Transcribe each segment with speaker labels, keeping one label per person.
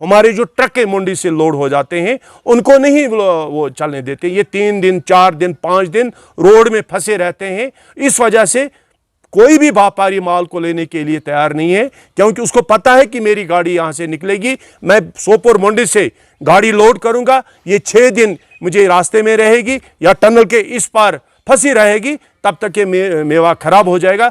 Speaker 1: हमारे जो ट्रकें मंडी से लोड हो जाते हैं उनको नहीं वो चलने देते। ये 3 दिन 4 दिन 5 दिन रोड में फंसे रहते हैं। इस वजह से कोई भी व्यापारी माल को लेने के लिए तैयार नहीं है, क्योंकि उसको पता है कि मेरी गाड़ी यहाँ से निकलेगी, मैं सोपोर मंडी से गाड़ी लोड करूँगा, ये 6 दिन मुझे रास्ते में रहेगी या टनल के इस पार फंसी रहेगी, तब तक ये मेवा खराब हो जाएगा।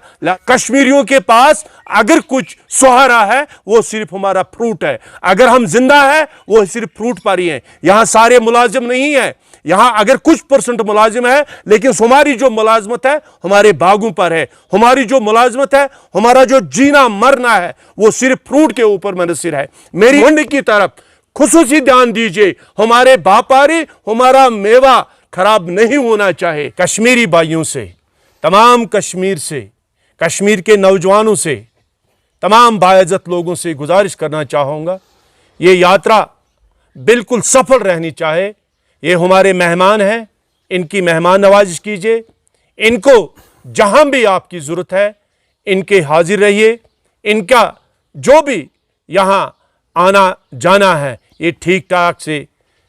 Speaker 1: कश्मीरियों के पास अगर कुछ सहारा है वो सिर्फ हमारा फ्रूट है। अगर हम जिंदा है वो सिर्फ फ्रूट पर ही है। यहाँ सारे मुलाजिम नहीं है, यहाँ अगर कुछ % मुलाजिम है, लेकिन हमारी जो मुलाजमत है हमारे बागों पर है। हमारी जो मुलाजमत है, हमारा जो जीना मरना है, वो सिर्फ फ्रूट के ऊपर मुनहसर है। मेरी मंडी की तरफ खुसूसी ध्यान दीजिए। हमारे व्यापारी, हमारा मेवा खराब नहीं होना चाहिए। कश्मीरी भाइयों से, तमाम कश्मीर से, कश्मीर के नौजवानों से, तमाम बाइज्जत लोगों से गुजारिश करना चाहूँगा, ये यात्रा बिल्कुल सफल रहनी चाहिए। ये हमारे मेहमान हैं, इनकी मेहमान नवाजिश कीजिए। इनको जहाँ भी आपकी ज़रूरत है इनके हाजिर रहिए। इनका जो भी यहाँ आना जाना है ये ठीक ठाक से,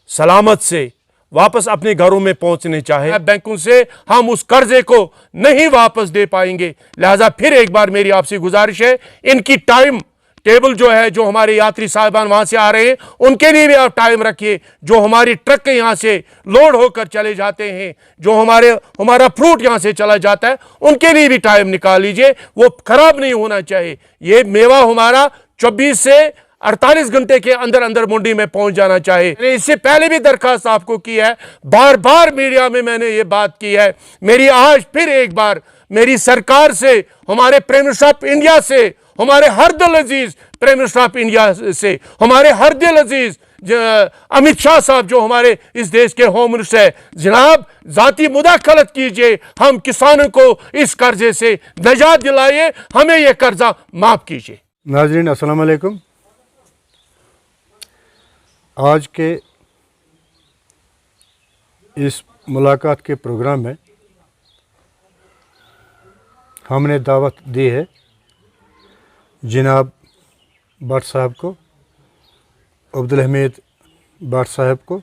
Speaker 1: सलामत से वापस अपने घरों में पहुंचने चाहे। बैंकों से हम उस कर्जे को नहीं वापस दे पाएंगे, लिहाजा फिर एक बार मेरी आपसे गुजारिश है, इनकी टाइम टेबल जो है, जो हमारे यात्री साहिबान वहां से आ रहे हैं उनके लिए भी आप टाइम रखिए। जो हमारी ट्रक यहाँ से लोड होकर चले जाते हैं, जो हमारा फ्रूट यहाँ से चला जाता है, उनके लिए भी टाइम निकाल लीजिए। वो खराब नहीं होना चाहिए। ये मेवा हमारा 24 से 48 घंटे के अंदर अंदर मंडी में पहुंच जाना चाहिए। मैंने इससे पहले भी दरखास्त आपको की है, बार बार मीडिया में मैंने ये बात की है। मेरी आज फिर एक बार मेरी सरकार से, हमारे प्राइम मिनिस्टर ऑफ इंडिया से, हमारे हर दिल अजीज प्राइम मिनिस्टर ऑफ इंडिया से, हमारे हर दिल अजीज अमित शाह साहब जो हमारे इस देश के होम मिनिस्टर है, जनाब जाती मुदाखलत कीजिए, हम किसानों को इस कर्जे से निजात दिलाइए, हमें यह कर्जा माफ कीजिए।
Speaker 2: नाज़रीन अस्सलाम वालेकुम। आज के इस मुलाकात के प्रोग्राम में हमने दावत दी है जनाब भट्ट साहब को, अब्दुल हमीद भट्ट साहब को,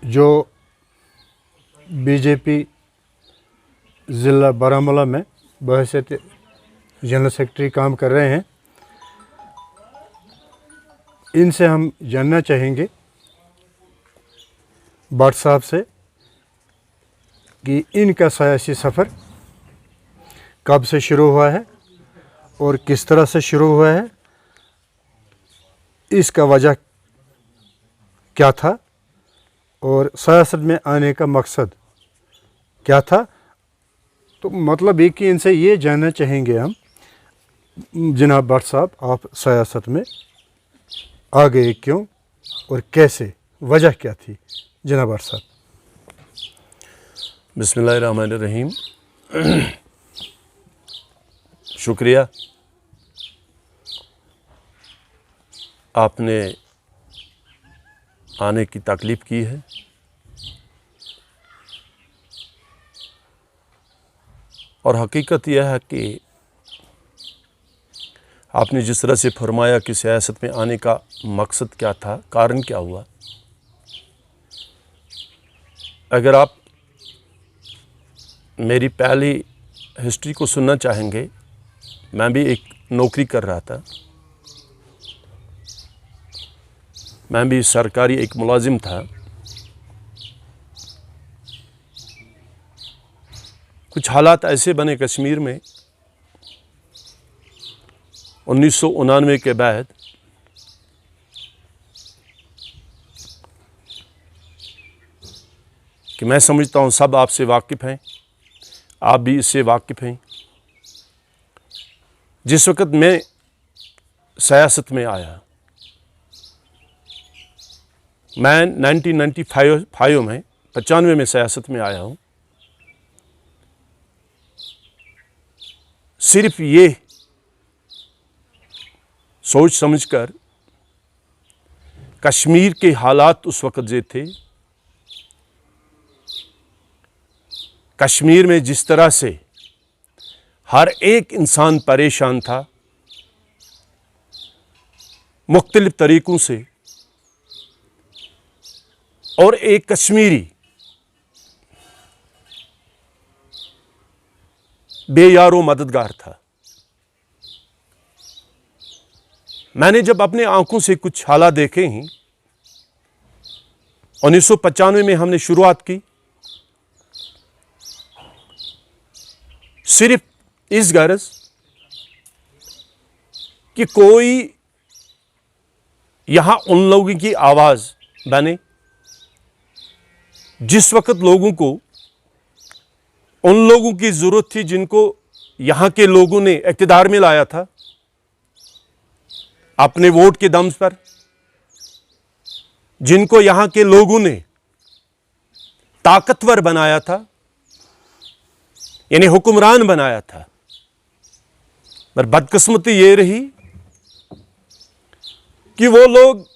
Speaker 2: जो बीजेपी ज़िला बारामूला में बहैसियत जनरल सेक्रेटरी काम कर रहे हैं। इनसे हम जानना चाहेंगे भट्ट साहब से कि इनका सियासी सफ़र कब से शुरू हुआ है और किस तरह से शुरू हुआ है, इसका वजह क्या था और सियासत में आने का मकसद क्या था। तो मतलब ये कि इनसे ये जानना चाहेंगे हम, जनाब भट्ट साहब आप सियासत में आ गए क्यों और कैसे, वजह क्या थी जनाब भट्ट साहब?
Speaker 1: बिस्मिल्लाहिर्रहमानिर्रहीम। शुक्रिया, आपने आने की तकलीफ़ की है। और हकीकत यह है कि आपने जिस तरह से फरमाया कि सियासत में आने का मकसद क्या था, कारण क्या हुआ। अगर आप मेरी पहली हिस्ट्री को सुनना चाहेंगे, मैं भी एक नौकरी कर रहा था, मैं भी सरकारी एक मुलाजिम था। कुछ हालात ऐसे बने कश्मीर में 1999 के बाद कि मैं समझता हूँ सब आपसे वाकिफ़ हैं, आप भी इससे वाकिफ़ हैं। जिस वक़्त मैं सियासत में आया, मैं 1995 में 95 में सियासत में आया हूँ। सिर्फ ये सोच समझकर कश्मीर के हालात उस वक़्त जो थे, कश्मीर में जिस तरह से हर एक इंसान परेशान था मुख्तलिफ तरीकों से, और एक कश्मीरी बेयारो मददगार था। मैंने जब अपने आंखों से कुछ हालात देखे हैं, 1995 में हमने शुरुआत की, सिर्फ इस गरज कि कोई यहां उन लोगों की आवाज बने जिस वक्त लोगों को, उन लोगों की जरूरत थी जिनको यहां के लोगों ने इक़्तिदार में लाया था अपने वोट के दम पर, जिनको यहां के लोगों ने ताकतवर बनाया था, यानी हुक्मरान बनाया था। पर बदकिस्मती ये रही कि वो लोग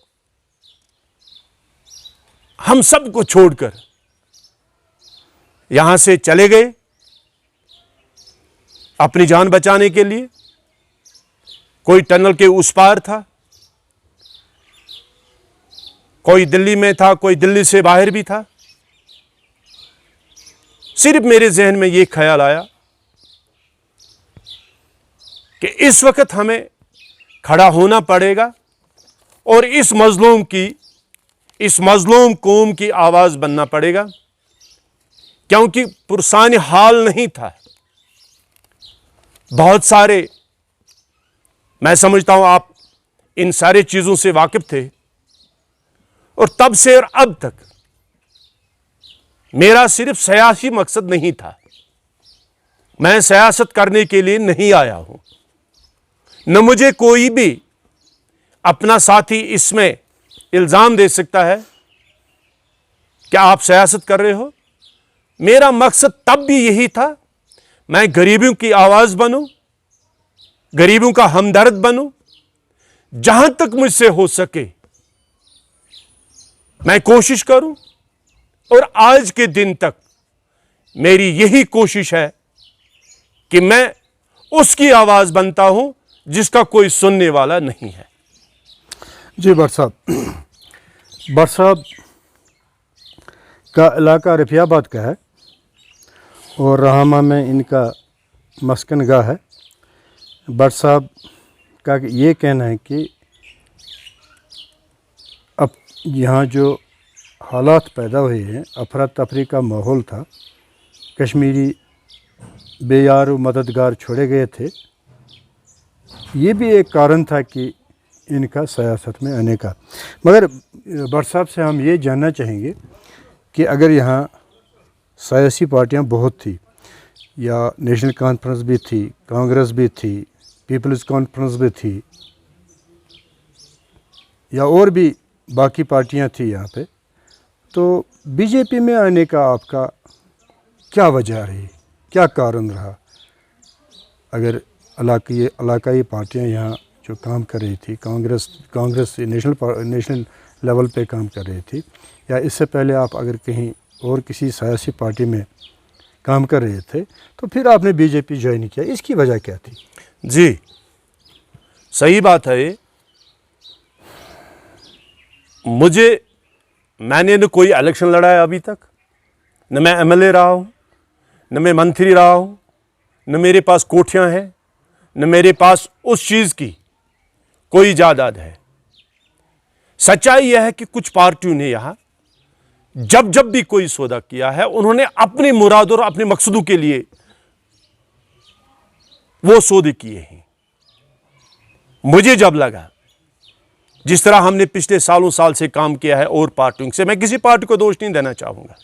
Speaker 1: हम सबको छोड़कर यहां से चले गए अपनी जान बचाने के लिए। कोई टनल के उस पार था, कोई दिल्ली में था, कोई दिल्ली से बाहर भी था। सिर्फ मेरे जहन में यह ख्याल आया कि इस वक्त हमें खड़ा होना पड़ेगा और इस मजलूम कौम की आवाज बनना पड़ेगा, क्योंकि पुरसान हाल नहीं था। बहुत सारे, मैं समझता हूं आप इन सारे चीजों से वाकिफ थे, और तब से और अब तक मेरा सिर्फ सियासी मकसद नहीं था। मैं सियासत करने के लिए नहीं आया हूं, न मुझे कोई भी अपना साथी इसमें इल्जाम दे सकता है कि आप सियासत कर रहे हो। मेरा मकसद तब भी यही था, मैं गरीबों की आवाज बनूं, गरीबों का हमदर्द बनूं, जहां तक मुझसे हो सके मैं कोशिश करूं। और आज के दिन तक मेरी यही कोशिश है कि मैं उसकी आवाज बनता हूं जिसका कोई सुनने वाला नहीं है।
Speaker 2: जी भट्ट साहब का इलाका रफियाबाद का है और रहामा में इनका मस्कन गाह है। भट्ट साहब का ये कहना है कि अब यहाँ जो हालात पैदा हुए हैं, अफरा तफरी का माहौल था, कश्मीरी बेयार मददगार छोड़े गए थे, ये भी एक कारण था कि इनका सियासत में आने का। मगर भट्ट साहब से हम ये जानना चाहेंगे कि अगर यहाँ सियासी पार्टियाँ बहुत थी, या नेशनल कॉन्फ्रेंस भी थी, कांग्रेस भी थी, पीपल्स कॉन्फ्रेंस भी थी, या और भी बाकी पार्टियाँ थी यहाँ पे, तो बीजेपी में आने का आपका क्या वजह रही, क्या कारण रहा? अगर इलाकाई पार्टियाँ यहाँ जो काम कर रही थी, कांग्रेस नेशनल लेवल पे काम कर रही थी, या इससे पहले आप अगर कहीं और किसी सियासी पार्टी में काम कर रहे थे, तो फिर आपने बीजेपी ज्वाइन किया, इसकी वजह क्या थी?
Speaker 1: जी, सही बात है ये। मैंने न कोई इलेक्शन लड़ा है अभी तक, न मैं एमएलए रहा हूँ, न मैं मंत्री रहा हूँ, न मेरे पास कोठियाँ हैं, न मेरे पास उस चीज़ की कोई जायदाद है। सच्चाई यह है कि कुछ पार्टियों ने यहाँ जब भी कोई सौदा किया है, उन्होंने अपनी मुराद और अपने मकसदों के लिए वो सौदे किए हैं। मुझे जब लगा, जिस तरह हमने पिछले साल से काम किया है और पार्टियों से, मैं किसी पार्टी को दोष नहीं देना चाहूंगा।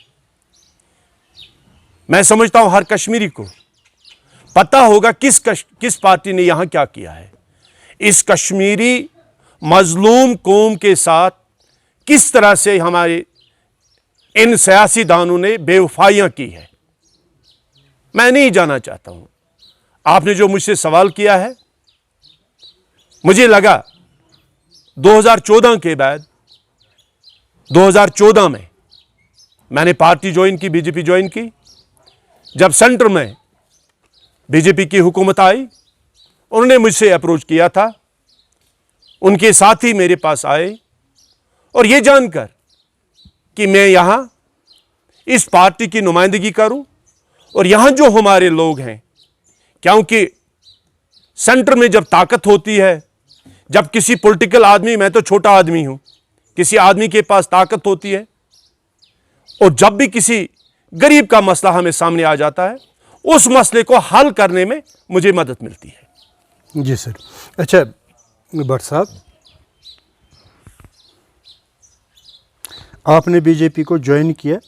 Speaker 1: मैं समझता हूं हर कश्मीरी को पता होगा किस पार्टी ने यहां क्या किया है। इस कश्मीरी मजलूम कौम के साथ किस तरह से हमारे इन सियासीदानों ने बेवफाइयां की है, मैं नहीं जाना चाहता हूं। आपने जो मुझसे सवाल किया है, मुझे लगा 2014 के बाद, 2014 में मैंने पार्टी ज्वाइन की, बीजेपी ज्वाइन की, जब सेंटर में बीजेपी की हुकूमत आई, उन्होंने मुझसे अप्रोच किया था, उनके साथी मेरे पास आए और ये जानकर कि मैं यहां इस पार्टी की नुमाइंदगी करूं और यहां जो हमारे लोग हैं, क्योंकि सेंटर में जब ताकत होती है, जब किसी पॉलिटिकल आदमी, मैं तो छोटा आदमी हूं, किसी आदमी के पास ताकत होती है और जब भी किसी गरीब का मसला हमें सामने आ जाता है, उस मसले को हल करने में मुझे मदद मिलती है।
Speaker 2: जी सर। अच्छा भट्ट साहब, आपने बीजेपी को ज्वाइन किया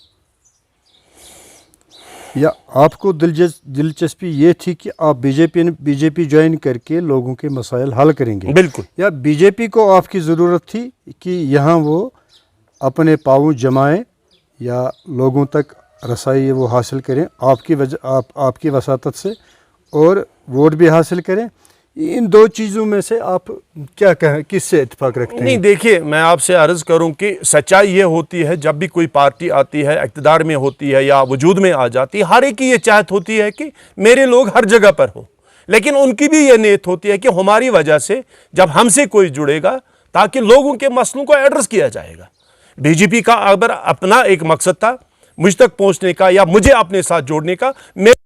Speaker 2: या आपको दिलचस्पी ये थी कि आप बीजेपी ज्वाइन करके लोगों के मसाइल हल करेंगे?
Speaker 1: बिल्कुल।
Speaker 2: या बीजेपी को आपकी ज़रूरत थी कि यहाँ वो अपने पाँव जमाएं या लोगों तक रसाई वो हासिल करें आपकी वसातत से और वोट भी हासिल करें? इन दो चीज़ों में से आप क्या कहें, किससे इत्तेफाक रखते हैं?
Speaker 1: नहीं, देखिए, मैं आपसे अर्ज़ करूं कि सच्चाई ये होती है, जब भी कोई पार्टी आती है, इक़्तिदार में होती है या वजूद में आ जाती है, हर एक की ये चाहत होती है कि मेरे लोग हर जगह पर हो, लेकिन उनकी भी ये नीयत होती है कि हमारी वजह से जब हमसे कोई जुड़ेगा ताकि लोगों के मसलों को एड्रेस किया जाएगा। बीजेपी का अगर अपना एक मकसद था मुझ तक पहुंचने का या मुझे अपने साथ जोड़ने का, मेरे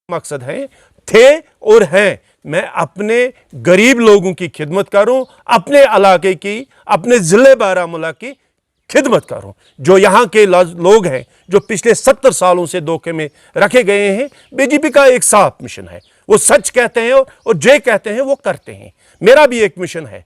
Speaker 1: मकसद है, थे और हैं, मैं अपने गरीब लोगों की खिदमत करूं, अपने इलाके की, अपने ज़िले बारामूला की खिदमत करूं। जो यहाँ के लोग हैं, जो पिछले 70 सालों से धोखे में रखे गए हैं, बीजेपी का एक साफ मिशन है, वो सच कहते हैं और जो कहते हैं वो करते हैं। मेरा भी एक मिशन है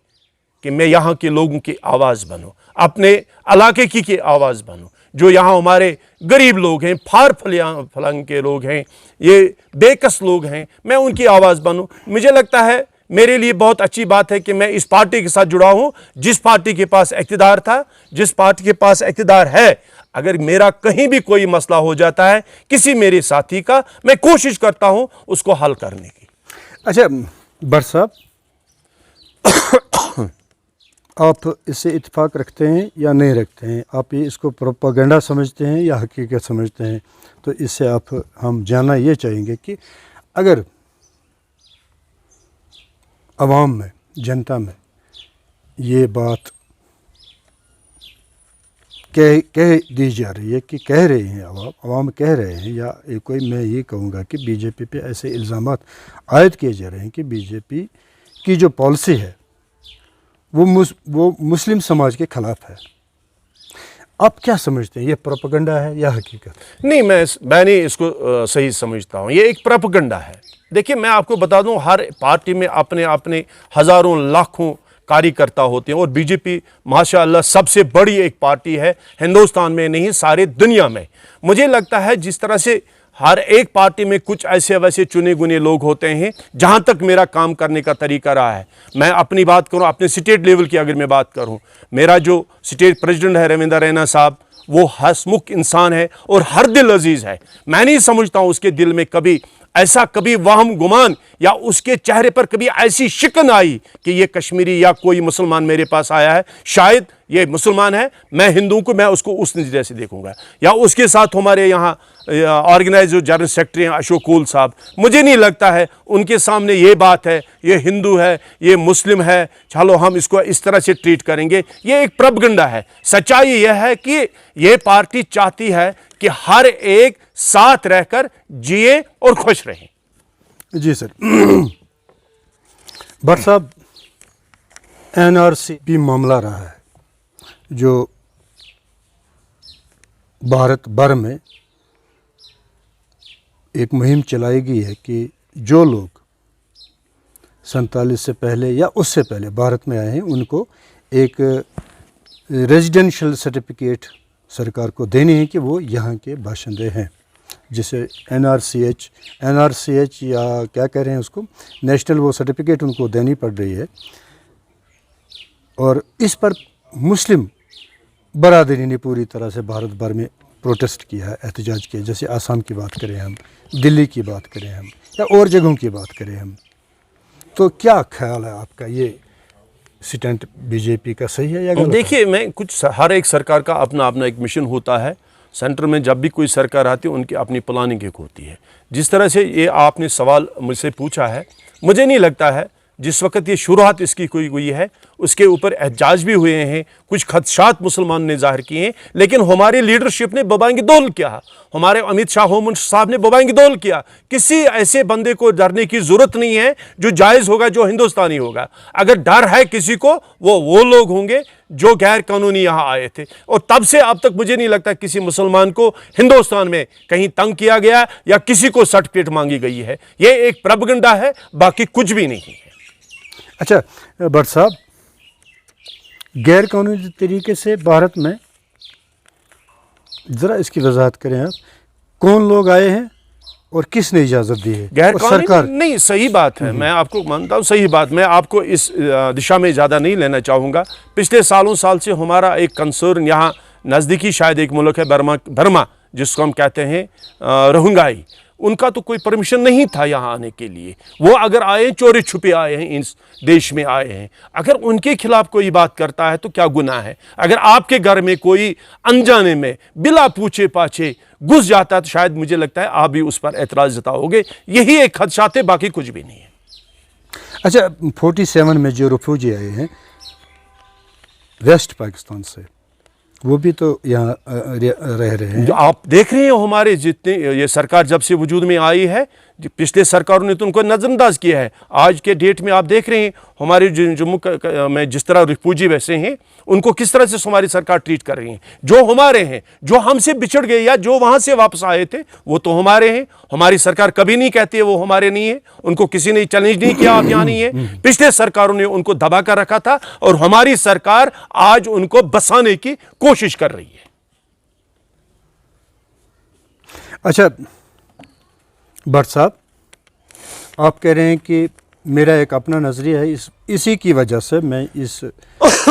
Speaker 1: कि मैं यहाँ के लोगों की आवाज़ बनूं, अपने इलाके की आवाज़ बनूं। जो यहाँ हमारे गरीब लोग हैं, फार फलंग के लोग हैं, ये बेकस लोग हैं, मैं उनकी आवाज़ बनूं। मुझे लगता है मेरे लिए बहुत अच्छी बात है कि मैं इस पार्टी के साथ जुड़ा हूं, जिस पार्टी के पास इक़्तिदार था, जिस पार्टी के पास इक़्तिदार है। अगर मेरा कहीं भी कोई मसला हो जाता है किसी मेरे साथी का, मैं कोशिश करता हूं उसको हल करने की।
Speaker 2: अच्छा भट्ट साहब, आप इससे इत्तेफाक रखते हैं या नहीं रखते हैं? आप ये इसको प्रोपेगेंडा समझते हैं या हकीकत समझते हैं? तो इससे हम जानना ये चाहेंगे कि अगर अवाम में, जनता में ये बात कह दी जा रही है कि कह रहे हैं अवाम कह रहे हैं, या मैं ये कहूँगा कि बीजेपी पे ऐसे इल्ज़ामात आयद किए जा रहे हैं कि बीजेपी की जो पॉलिसी है वो मुस्लिम समाज के खिलाफ है, आप क्या समझते हैं, ये प्रोपेगेंडा है या हकीकत?
Speaker 1: नहीं, मैं नहीं इसको सही समझता हूँ, ये एक प्रोपेगेंडा है। देखिए, मैं आपको बता दूं, हर पार्टी में अपने अपने हज़ारों लाखों कार्यकर्ता होते हैं और बीजेपी माशाअल्लाह सबसे बड़ी एक पार्टी है हिंदुस्तान में नहीं, सारे दुनिया में। मुझे लगता है जिस तरह से हर एक पार्टी में कुछ ऐसे वैसे चुने गुने लोग होते हैं, जहाँ तक मेरा काम करने का तरीका रहा है, मैं अपनी बात करूँ, अपने स्टेट लेवल की अगर मैं बात करूँ, मेरा जो स्टेट प्रेसिडेंट है रविंदर रैना साहब, वो हंसमुख इंसान है और हर दिल अजीज़ है। मैं नहीं समझता हूँ उसके दिल में कभी ऐसा कभी वहम गुमान या उसके चेहरे पर कभी ऐसी शिकन आई कि ये कश्मीरी या कोई मुसलमान मेरे पास आया है, शायद ये मुसलमान है, मैं हिंदू को मैं उसको उस नज़रिए से देखूंगा। या उसके साथ हमारे यहाँ ऑर्गेनाइज जो जनरल सेक्रेटरी हैं अशोक कूल साहब, मुझे नहीं लगता है उनके सामने ये बात है ये हिंदू है ये मुस्लिम है, चलो हम इसको इस तरह से ट्रीट करेंगे, ये एक प्रोपेगेंडा है। सच्चाई यह है कि ये पार्टी चाहती है कि हर एक साथ रहकर जिए और खुश रहें।
Speaker 2: जी सर। भट्ट साहब, एनआरसी मामला रहा है जो भारत भर में एक मुहिम चलाई गई है कि जो लोग 47 से पहले या उससे पहले भारत में आए हैं उनको एक रेजिडेंशियल सर्टिफिकेट सरकार को देनी है कि वो यहाँ के बाशिंदे हैं, जिसे एनआरसीएच या क्या कह रहे हैं उसको, नेशनल वो सर्टिफिकेट उनको देनी पड़ रही है। और इस पर मुस्लिम बरादरी ने पूरी तरह से भारत भर में प्रोटेस्ट किया है, एहतजाज किया। जैसे आसाम की बात करें हम, दिल्ली की बात करें हम, या और जगहों की बात करें हम, तो क्या ख्याल है आपका, ये स्टैंड बीजेपी का सही है या गलत?
Speaker 1: देखिए, मैं कुछ हर एक सरकार का अपना अपना एक मिशन होता है, सेंटर में जब भी कोई सरकार आती है उनकी अपनी प्लानिंग एक होती है। जिस तरह से ये आपने सवाल मुझसे पूछा है, मुझे नहीं लगता है जिस वक्त ये शुरुआत इसकी कोई हुई है उसके ऊपर एहजाज भी हुए हैं, कुछ खदशात मुसलमान ने जाहिर किए हैं, लेकिन हमारी लीडरशिप ने बबांगी दौल किया, हमारे अमित शाह होम मिनिस्टर साहब ने बबांगी दौल किया। किसी ऐसे बंदे को डरने की जरूरत नहीं है जो जायज़ होगा, जो हिंदुस्तानी होगा। अगर डर है किसी को, वो लोग होंगे जो गैर कानूनी यहाँ आए थे, और तब से अब तक मुझे नहीं लगता किसी मुसलमान को हिंदुस्तान में कहीं तंग किया गया या किसी को सर्टिफिकेट मांगी गई है। ये एक प्रोपेगेंडा है, बाकी कुछ भी नहीं है।
Speaker 2: अच्छा भट्ट साहब, गैर कानूनी तरीके से भारत में ज़रा इसकी वजाहत करें आप, कौन लोग आए हैं और किसने इजाज़त दी है?
Speaker 1: गैर कानूनी
Speaker 2: सरकार
Speaker 1: नहीं, सही बात है, मैं आपको मानता हूँ, सही बात। मैं आपको इस दिशा में ज़्यादा नहीं लेना चाहूँगा। पिछले सालों साल से हमारा एक कंसर्न यहाँ नज़दीकी शायद एक मुल्क है बर्मा जिसको हम कहते हैं रोहिंग्याई, उनका तो कोई परमिशन नहीं था यहाँ आने के लिए। वो अगर आए चोरी छुपे आए हैं, इस देश में आए हैं, अगर उनके खिलाफ कोई बात करता है तो क्या गुनाह है? अगर आपके घर में कोई अनजाने में बिला पूछे पाछे घुस जाता है तो शायद मुझे लगता है आप भी उस पर एतराज़ जताओगे। यही एक खदशात है, बाकी कुछ भी नहीं है।
Speaker 2: अच्छा, 47 में जो रिफ्यूजी आए हैं वेस्ट पाकिस्तान से, वो भी तो यहाँ रह रहे हैं।
Speaker 1: जो आप देख रहे हैं हमारे जितने, ये सरकार जब से वजूद में आई है, पिछले सरकारों ने तो उनको नज़रअंदाज किया है। आज के डेट में आप देख रहे हैं हमारे जम्मू में जिस तरह रिफ्यूजी वैसे हैं, उनको किस तरह से हमारी सरकार ट्रीट कर रही है। जो हमारे हैं, जो हमसे बिछड़ गए या जो वहाँ से वापस आए थे, वो तो हमारे हैं। हमारी सरकार कभी नहीं कहती है वो हमारे नहीं है, उनको किसी ने चैलेंज नहीं किया आप यहाँ नहीं है। पिछले सरकारों ने उनको दबा कर रखा था और हमारी सरकार आज उनको बसाने की कोशिश कर रही है।
Speaker 2: अच्छा भट्ट साहब, आप कह रहे हैं कि मेरा एक अपना नज़रिया है, इसी की वजह से मैं इस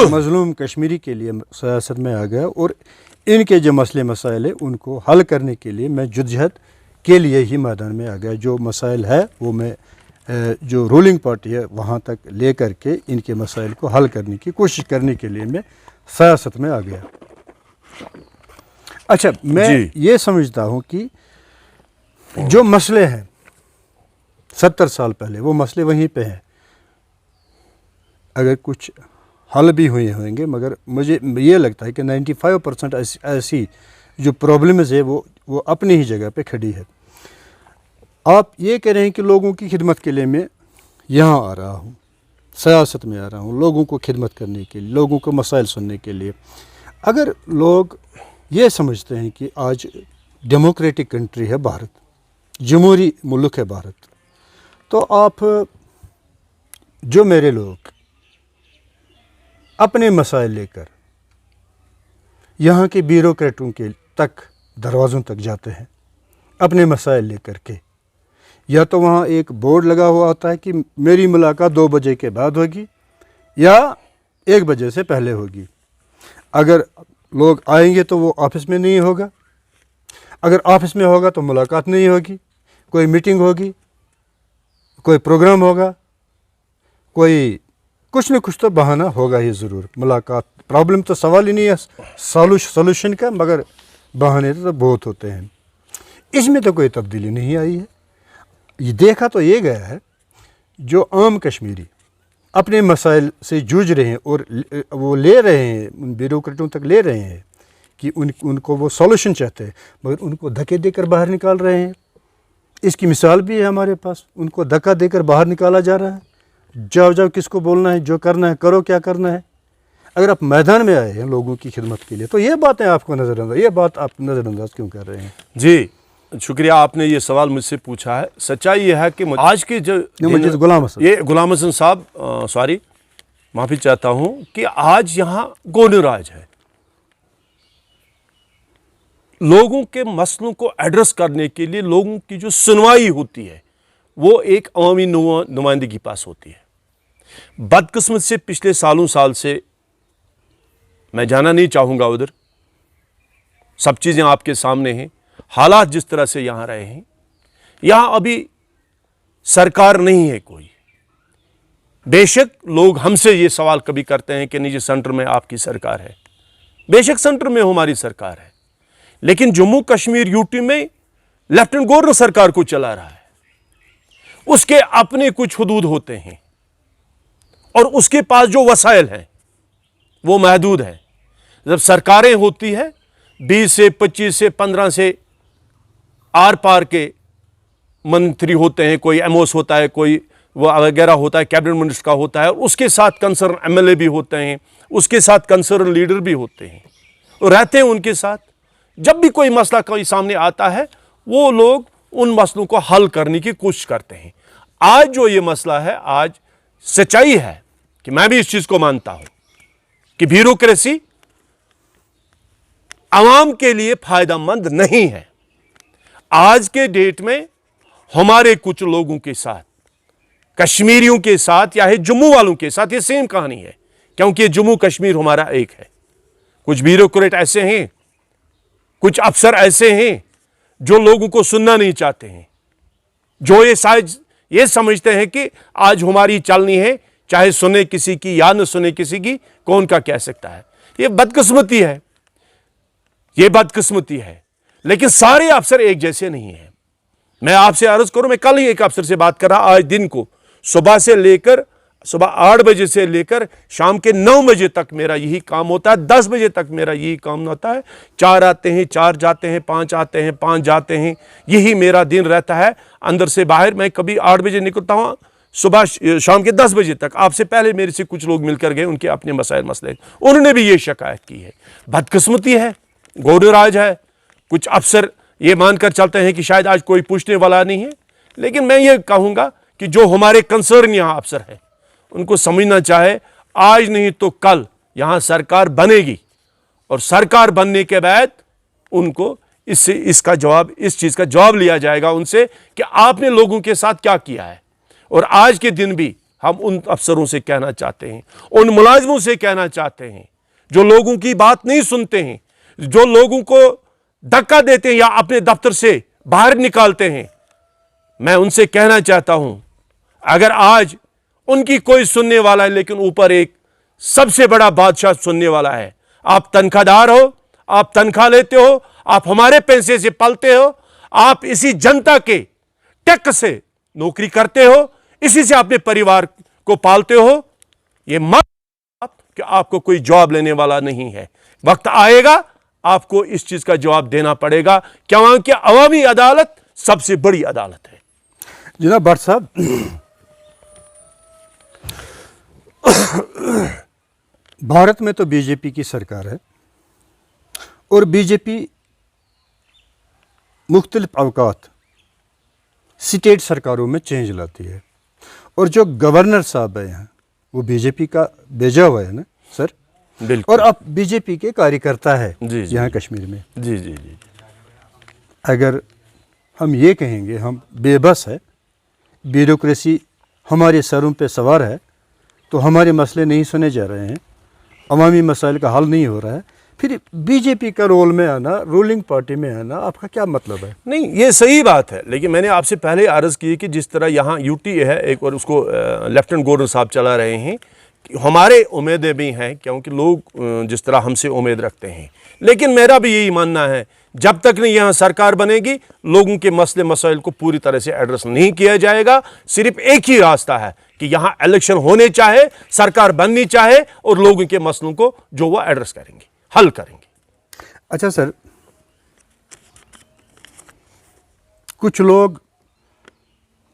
Speaker 2: मजलूम कश्मीरी के लिए सियासत में आ गया और इनके जो मसले मसाइल है उनको हल करने के लिए मैं जद्दोजहद के लिए ही मैदान में आ गया। जो मसाइल है वो मैं जो रूलिंग पार्टी है वहाँ तक ले कर के इनके मसाइल को हल करने की कोशिश करने के लिए मैं सियासत में आ गया। अच्छा, मैं ये समझता हूँ कि जो मसले हैं 70 साल पहले, वो मसले वहीं पे हैं। अगर कुछ हल भी हुए होंगे, मगर मुझे ये लगता है कि 95% ऐसी जो प्रॉब्लम्स है वो अपनी ही जगह पे खड़ी है। आप ये कह रहे हैं कि लोगों की खिदमत के लिए मैं यहाँ आ रहा हूँ, सियासत में आ रहा हूँ, लोगों को खिदमत करने के लिए, लोगों को मसाइल सुनने के लिए। अगर लोग ये समझते हैं कि आज डेमोक्रेटिक कंट्री है भारत, जमहूरी मुल्क है भारत, तो आप जो मेरे लोग अपने मसाइल लेकर यहाँ के ब्यूरोक्रेटों के तक दरवाज़ों तक जाते हैं अपने मसाइल लेकर के, या तो वहाँ एक बोर्ड लगा हुआ होता है कि मेरी मुलाकात 2 बजे के बाद होगी या 1 बजे से पहले होगी। अगर लोग आएंगे तो वो ऑफिस में नहीं होगा, अगर ऑफिस में होगा तो मुलाकात नहीं होगी, कोई मीटिंग होगी, कोई प्रोग्राम होगा, कोई कुछ न कुछ तो बहाना होगा ही ज़रूर। मुलाकात प्रॉब्लम तो सवाल ही नहीं है सॉल्यूशन का, मगर बहाने तो बहुत होते हैं। इसमें तो कोई तब्दीली नहीं आई है। ये देखा तो ये गया है जो आम कश्मीरी अपने मसाइल से जूझ रहे हैं और वो ले रहे हैं, उन ब्यूरोक्रेटों तक ले रहे हैं कि उनको वो सॉल्यूशन चाहते हैं, मगर उनको धक्के देकर बाहर निकाल रहे हैं। इसकी मिसाल भी है हमारे पास, उनको धक्का देकर बाहर निकाला जा रहा है। जाओ जाओ, किसको बोलना है, जो करना है करो, क्या करना है। अगर आप मैदान में आए हैं लोगों की खिदमत के लिए तो ये बातें आपको नज़रअंदाज, ये बात आप नज़रअंदाज क्यों कर रहे हैं?
Speaker 1: जी शुक्रिया, आपने ये सवाल मुझसे पूछा है। सच्चाई ये है कि आज के जो गुलाम हसन साहब, सॉरी माफ़ी चाहता हूँ कि आज यहाँ गोनराज है। लोगों के मसलों को एड्रेस करने के लिए लोगों की जो सुनवाई होती है वो एक अवामी नुमाइंदगी के पास होती है। बदकिस्मत से पिछले सालों साल से, मैं जाना नहीं चाहूँगा उधर, सब चीज़ें आपके सामने हैं। हालात जिस तरह से यहाँ रहे हैं, यहाँ अभी सरकार नहीं है कोई। बेशक लोग हमसे ये सवाल कभी करते हैं कि नहीं जी सेंटर में आपकी सरकार है, बेशक सेंटर में हमारी सरकार है, लेकिन जम्मू कश्मीर यूटी में लेफ्टिनेंट गवर्नर सरकार को चला रहा है। उसके अपने कुछ हुदूद होते हैं और उसके पास जो वसाइल हैं वो महदूद है। जब सरकारें होती है 20 से 25 से 15 से आर पार के मंत्री होते हैं, कोई एमओस होता है, कोई वो वगैरह होता है, कैबिनेट मिनिस्टर का होता है, और उसके साथ कंसर्न एमएलए भी होते हैं, उसके साथ कंसर्न लीडर भी होते हैं और रहते हैं उनके साथ। जब भी कोई मसला कोई सामने आता है वो लोग उन मसलों को हल करने की कोशिश करते हैं। आज जो ये मसला है, आज सच्चाई है कि मैं भी इस चीज को मानता हूं कि ब्यूरोक्रेसी आवाम के लिए फायदेमंद नहीं है। आज के डेट में हमारे कुछ लोगों के साथ, कश्मीरियों के साथ या जम्मू वालों के साथ ये सेम कहानी है, क्योंकि जम्मू कश्मीर हमारा एक है। कुछ ब्यूरोक्रेट ऐसे हैं, कुछ अफसर ऐसे हैं जो लोगों को सुनना नहीं चाहते हैं, जो ये शायद ये समझते हैं कि आज हमारी चलनी है, चाहे सुने किसी की या न सुने किसी की, कौन का कह सकता है। ये बदकिस्मती है, ये बदकिस्मती है। लेकिन सारे अफसर एक जैसे नहीं हैं। मैं आपसे अर्ज करूं, मैं कल ही एक अफसर से बात कर रहा, आज दिन को सुबह से लेकर सुबह 8 बजे से लेकर शाम के 9 बजे तक मेरा यही काम होता है, 10 बजे तक मेरा यही काम होता है। 4 आते हैं, 4 जाते हैं, 5 आते हैं, 5 जाते हैं, यही मेरा दिन रहता है अंदर से बाहर। मैं कभी 8 बजे निकलता हूँ, सुबह शाम के 10 बजे तक। आपसे पहले मेरे से कुछ लोग मिलकर गए, उनके अपने मसाइल मसले, उन्होंने भी ये शिकायत की है। बदकिस्मती है, गवर्नर आज है, कुछ अफसर ये मानकर चलते हैं कि शायद आज कोई पूछने वाला नहीं है। लेकिन मैं ये कहूँगा कि जो हमारे कंसर्न यहाँ अफसर हैं उनको समझना चाहे, आज नहीं तो कल यहाँ सरकार बनेगी और सरकार बनने के बाद उनको इसका जवाब, इस चीज़ का जवाब लिया जाएगा उनसे कि आपने लोगों के साथ क्या किया है। और आज के दिन भी हम उन अफसरों से कहना चाहते हैं, उन मुलाजिमों से कहना चाहते हैं जो लोगों की बात नहीं सुनते हैं, जो लोगों को धक्का देते हैं या अपने दफ्तर से बाहर निकालते हैं। मैं उनसे कहना चाहता हूं, अगर आज उनकी कोई सुनने वाला है, लेकिन ऊपर एक सबसे बड़ा बादशाह सुनने वाला है। आप तनख्वाहदार हो, आप तनख्वाह लेते हो, आप हमारे पैसे से पलते हो, आप इसी जनता के टैक्स से नौकरी करते हो, इसी से अपने परिवार को पालते हो। यह मत कि आपको कोई जवाब लेने वाला नहीं है। वक्त आएगा आपको इस चीज का जवाब देना पड़ेगा, क्योंकि अवामी अदालत सबसे बड़ी अदालत है।
Speaker 2: जनाब भट्ट साहब, भारत में तो बीजेपी की सरकार है और बीजेपी मुख्तलिफ अवकात स्टेट सरकारों में चेंज लाती है, और जो गवर्नर साहब है यहाँ वो बीजेपी का भेजा हुआ है ना सर,
Speaker 1: बिल्कुल,
Speaker 2: और अब बीजेपी के कार्यकर्ता है यहाँ कश्मीर में।
Speaker 1: जी जी जी।
Speaker 2: अगर हम ये कहेंगे हम बेबस है, ब्यूरोक्रेसी हमारे सरों पे सवार है, तो हमारे मसले नहीं सुने जा रहे हैं, अवामी मसाइल का हल नहीं हो रहा है, फिर बीजेपी का रोल में आना, रूलिंग पार्टी में आना, आपका क्या मतलब है?
Speaker 1: नहीं, ये सही बात है, लेकिन मैंने आपसे पहले अर्ज की कि जिस तरह यहाँ यूटी है एक, और उसको लेफ्टिनेंट गवर्नर साहब चला रहे हैं, हमारे उम्मीदें भी हैं, क्योंकि लोग जिस तरह हमसे उम्मीद रखते हैं। लेकिन मेरा भी यही मानना है, जब तक नहीं यहाँ सरकार बनेगी, लोगों के मसले मसाइल को पूरी तरह से एड्रेस नहीं किया जाएगा। सिर्फ एक ही रास्ता है कि यहाँ इलेक्शन होने चाहे, सरकार बननी चाहे, और लोगों के मसलों को जो वो एड्रेस करेंगे, हल करेंगे।
Speaker 2: अच्छा सर, कुछ लोग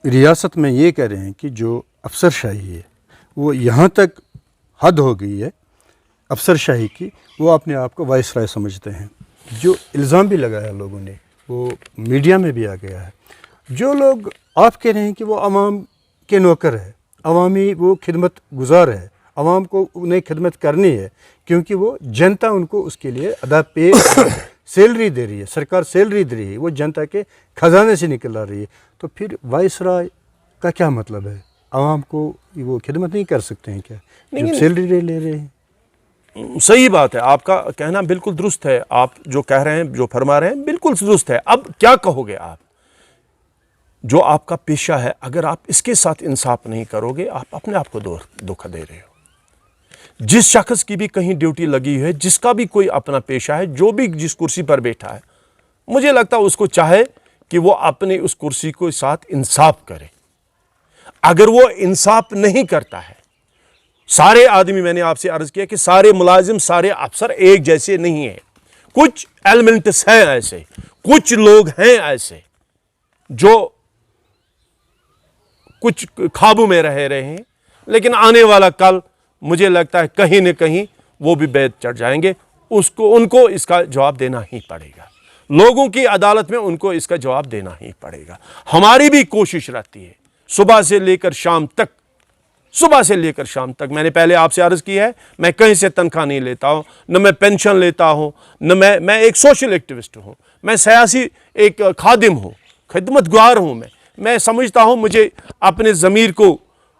Speaker 2: रियासत में ये कह रहे हैं कि जो अफसरशाही है वो यहाँ तक हद हो गई है अफसरशाही की, वो अपने आप को वाइसराय समझते हैं। जो इल्ज़ाम भी लगाया लोगों ने वो मीडिया में भी आ गया है। जो लोग आप कह रहे हैं कि वो आवाम के नौकर है, अवामी वो खिदमत गुजार है, आवाम को उन्हें खिदमत करनी है, क्योंकि वो जनता उनको उसके लिए अदा पे सैलरी दे रही है, सरकार सैलरी दे रही है, वो जनता के खजाने से निकल रही है। तो फिर वाइसराय का क्या मतलब है? आवाम को वो खिदमत नहीं कर सकते हैं क्या, जब सैलरी ले रहे हैं?
Speaker 1: सही बात है, आपका कहना बिल्कुल दुरुस्त है। आप जो कह रहे हैं, जो फरमा रहे हैं, बिल्कुल दुरुस्त है। अब क्या कहोगे आप? जो आपका पेशा है, अगर आप इसके साथ इंसाफ नहीं करोगे, आप अपने आप को धोखा दे रहे हो। जिस शख्स की भी कहीं ड्यूटी लगी है, जिसका भी कोई अपना पेशा है, जो भी जिस कुर्सी पर बैठा है, मुझे लगता है उसको चाहे कि वो अपनी उस कुर्सी के साथ इंसाफ करे। अगर वो इंसाफ नहीं करता है, सारे आदमी, मैंने आपसे अर्ज किया कि सारे मुलाजिम, सारे अफसर एक जैसे नहीं है। कुछ एलिमेंट्स हैं ऐसे, कुछ लोग हैं ऐसे जो कुछ ख्वाबों में रह रहे हैं, लेकिन आने वाला कल मुझे लगता है कहीं न कहीं वो भी बैठ चढ़ जाएंगे। उनको इसका जवाब देना ही पड़ेगा। लोगों की अदालत में उनको इसका जवाब देना ही पड़ेगा। हमारी भी कोशिश रहती है सुबह से लेकर शाम तक, सुबह से लेकर शाम तक। मैंने पहले आपसे अर्ज की है, मैं कहीं से तनख्वाह नहीं लेता हूं, न मैं पेंशन लेता हूं, न मैं एक सोशल एक्टिविस्ट हूं, मैं सियासी एक खादिम हूं, खिदमतगार हूं। मैं समझता हूं मुझे अपने ज़मीर को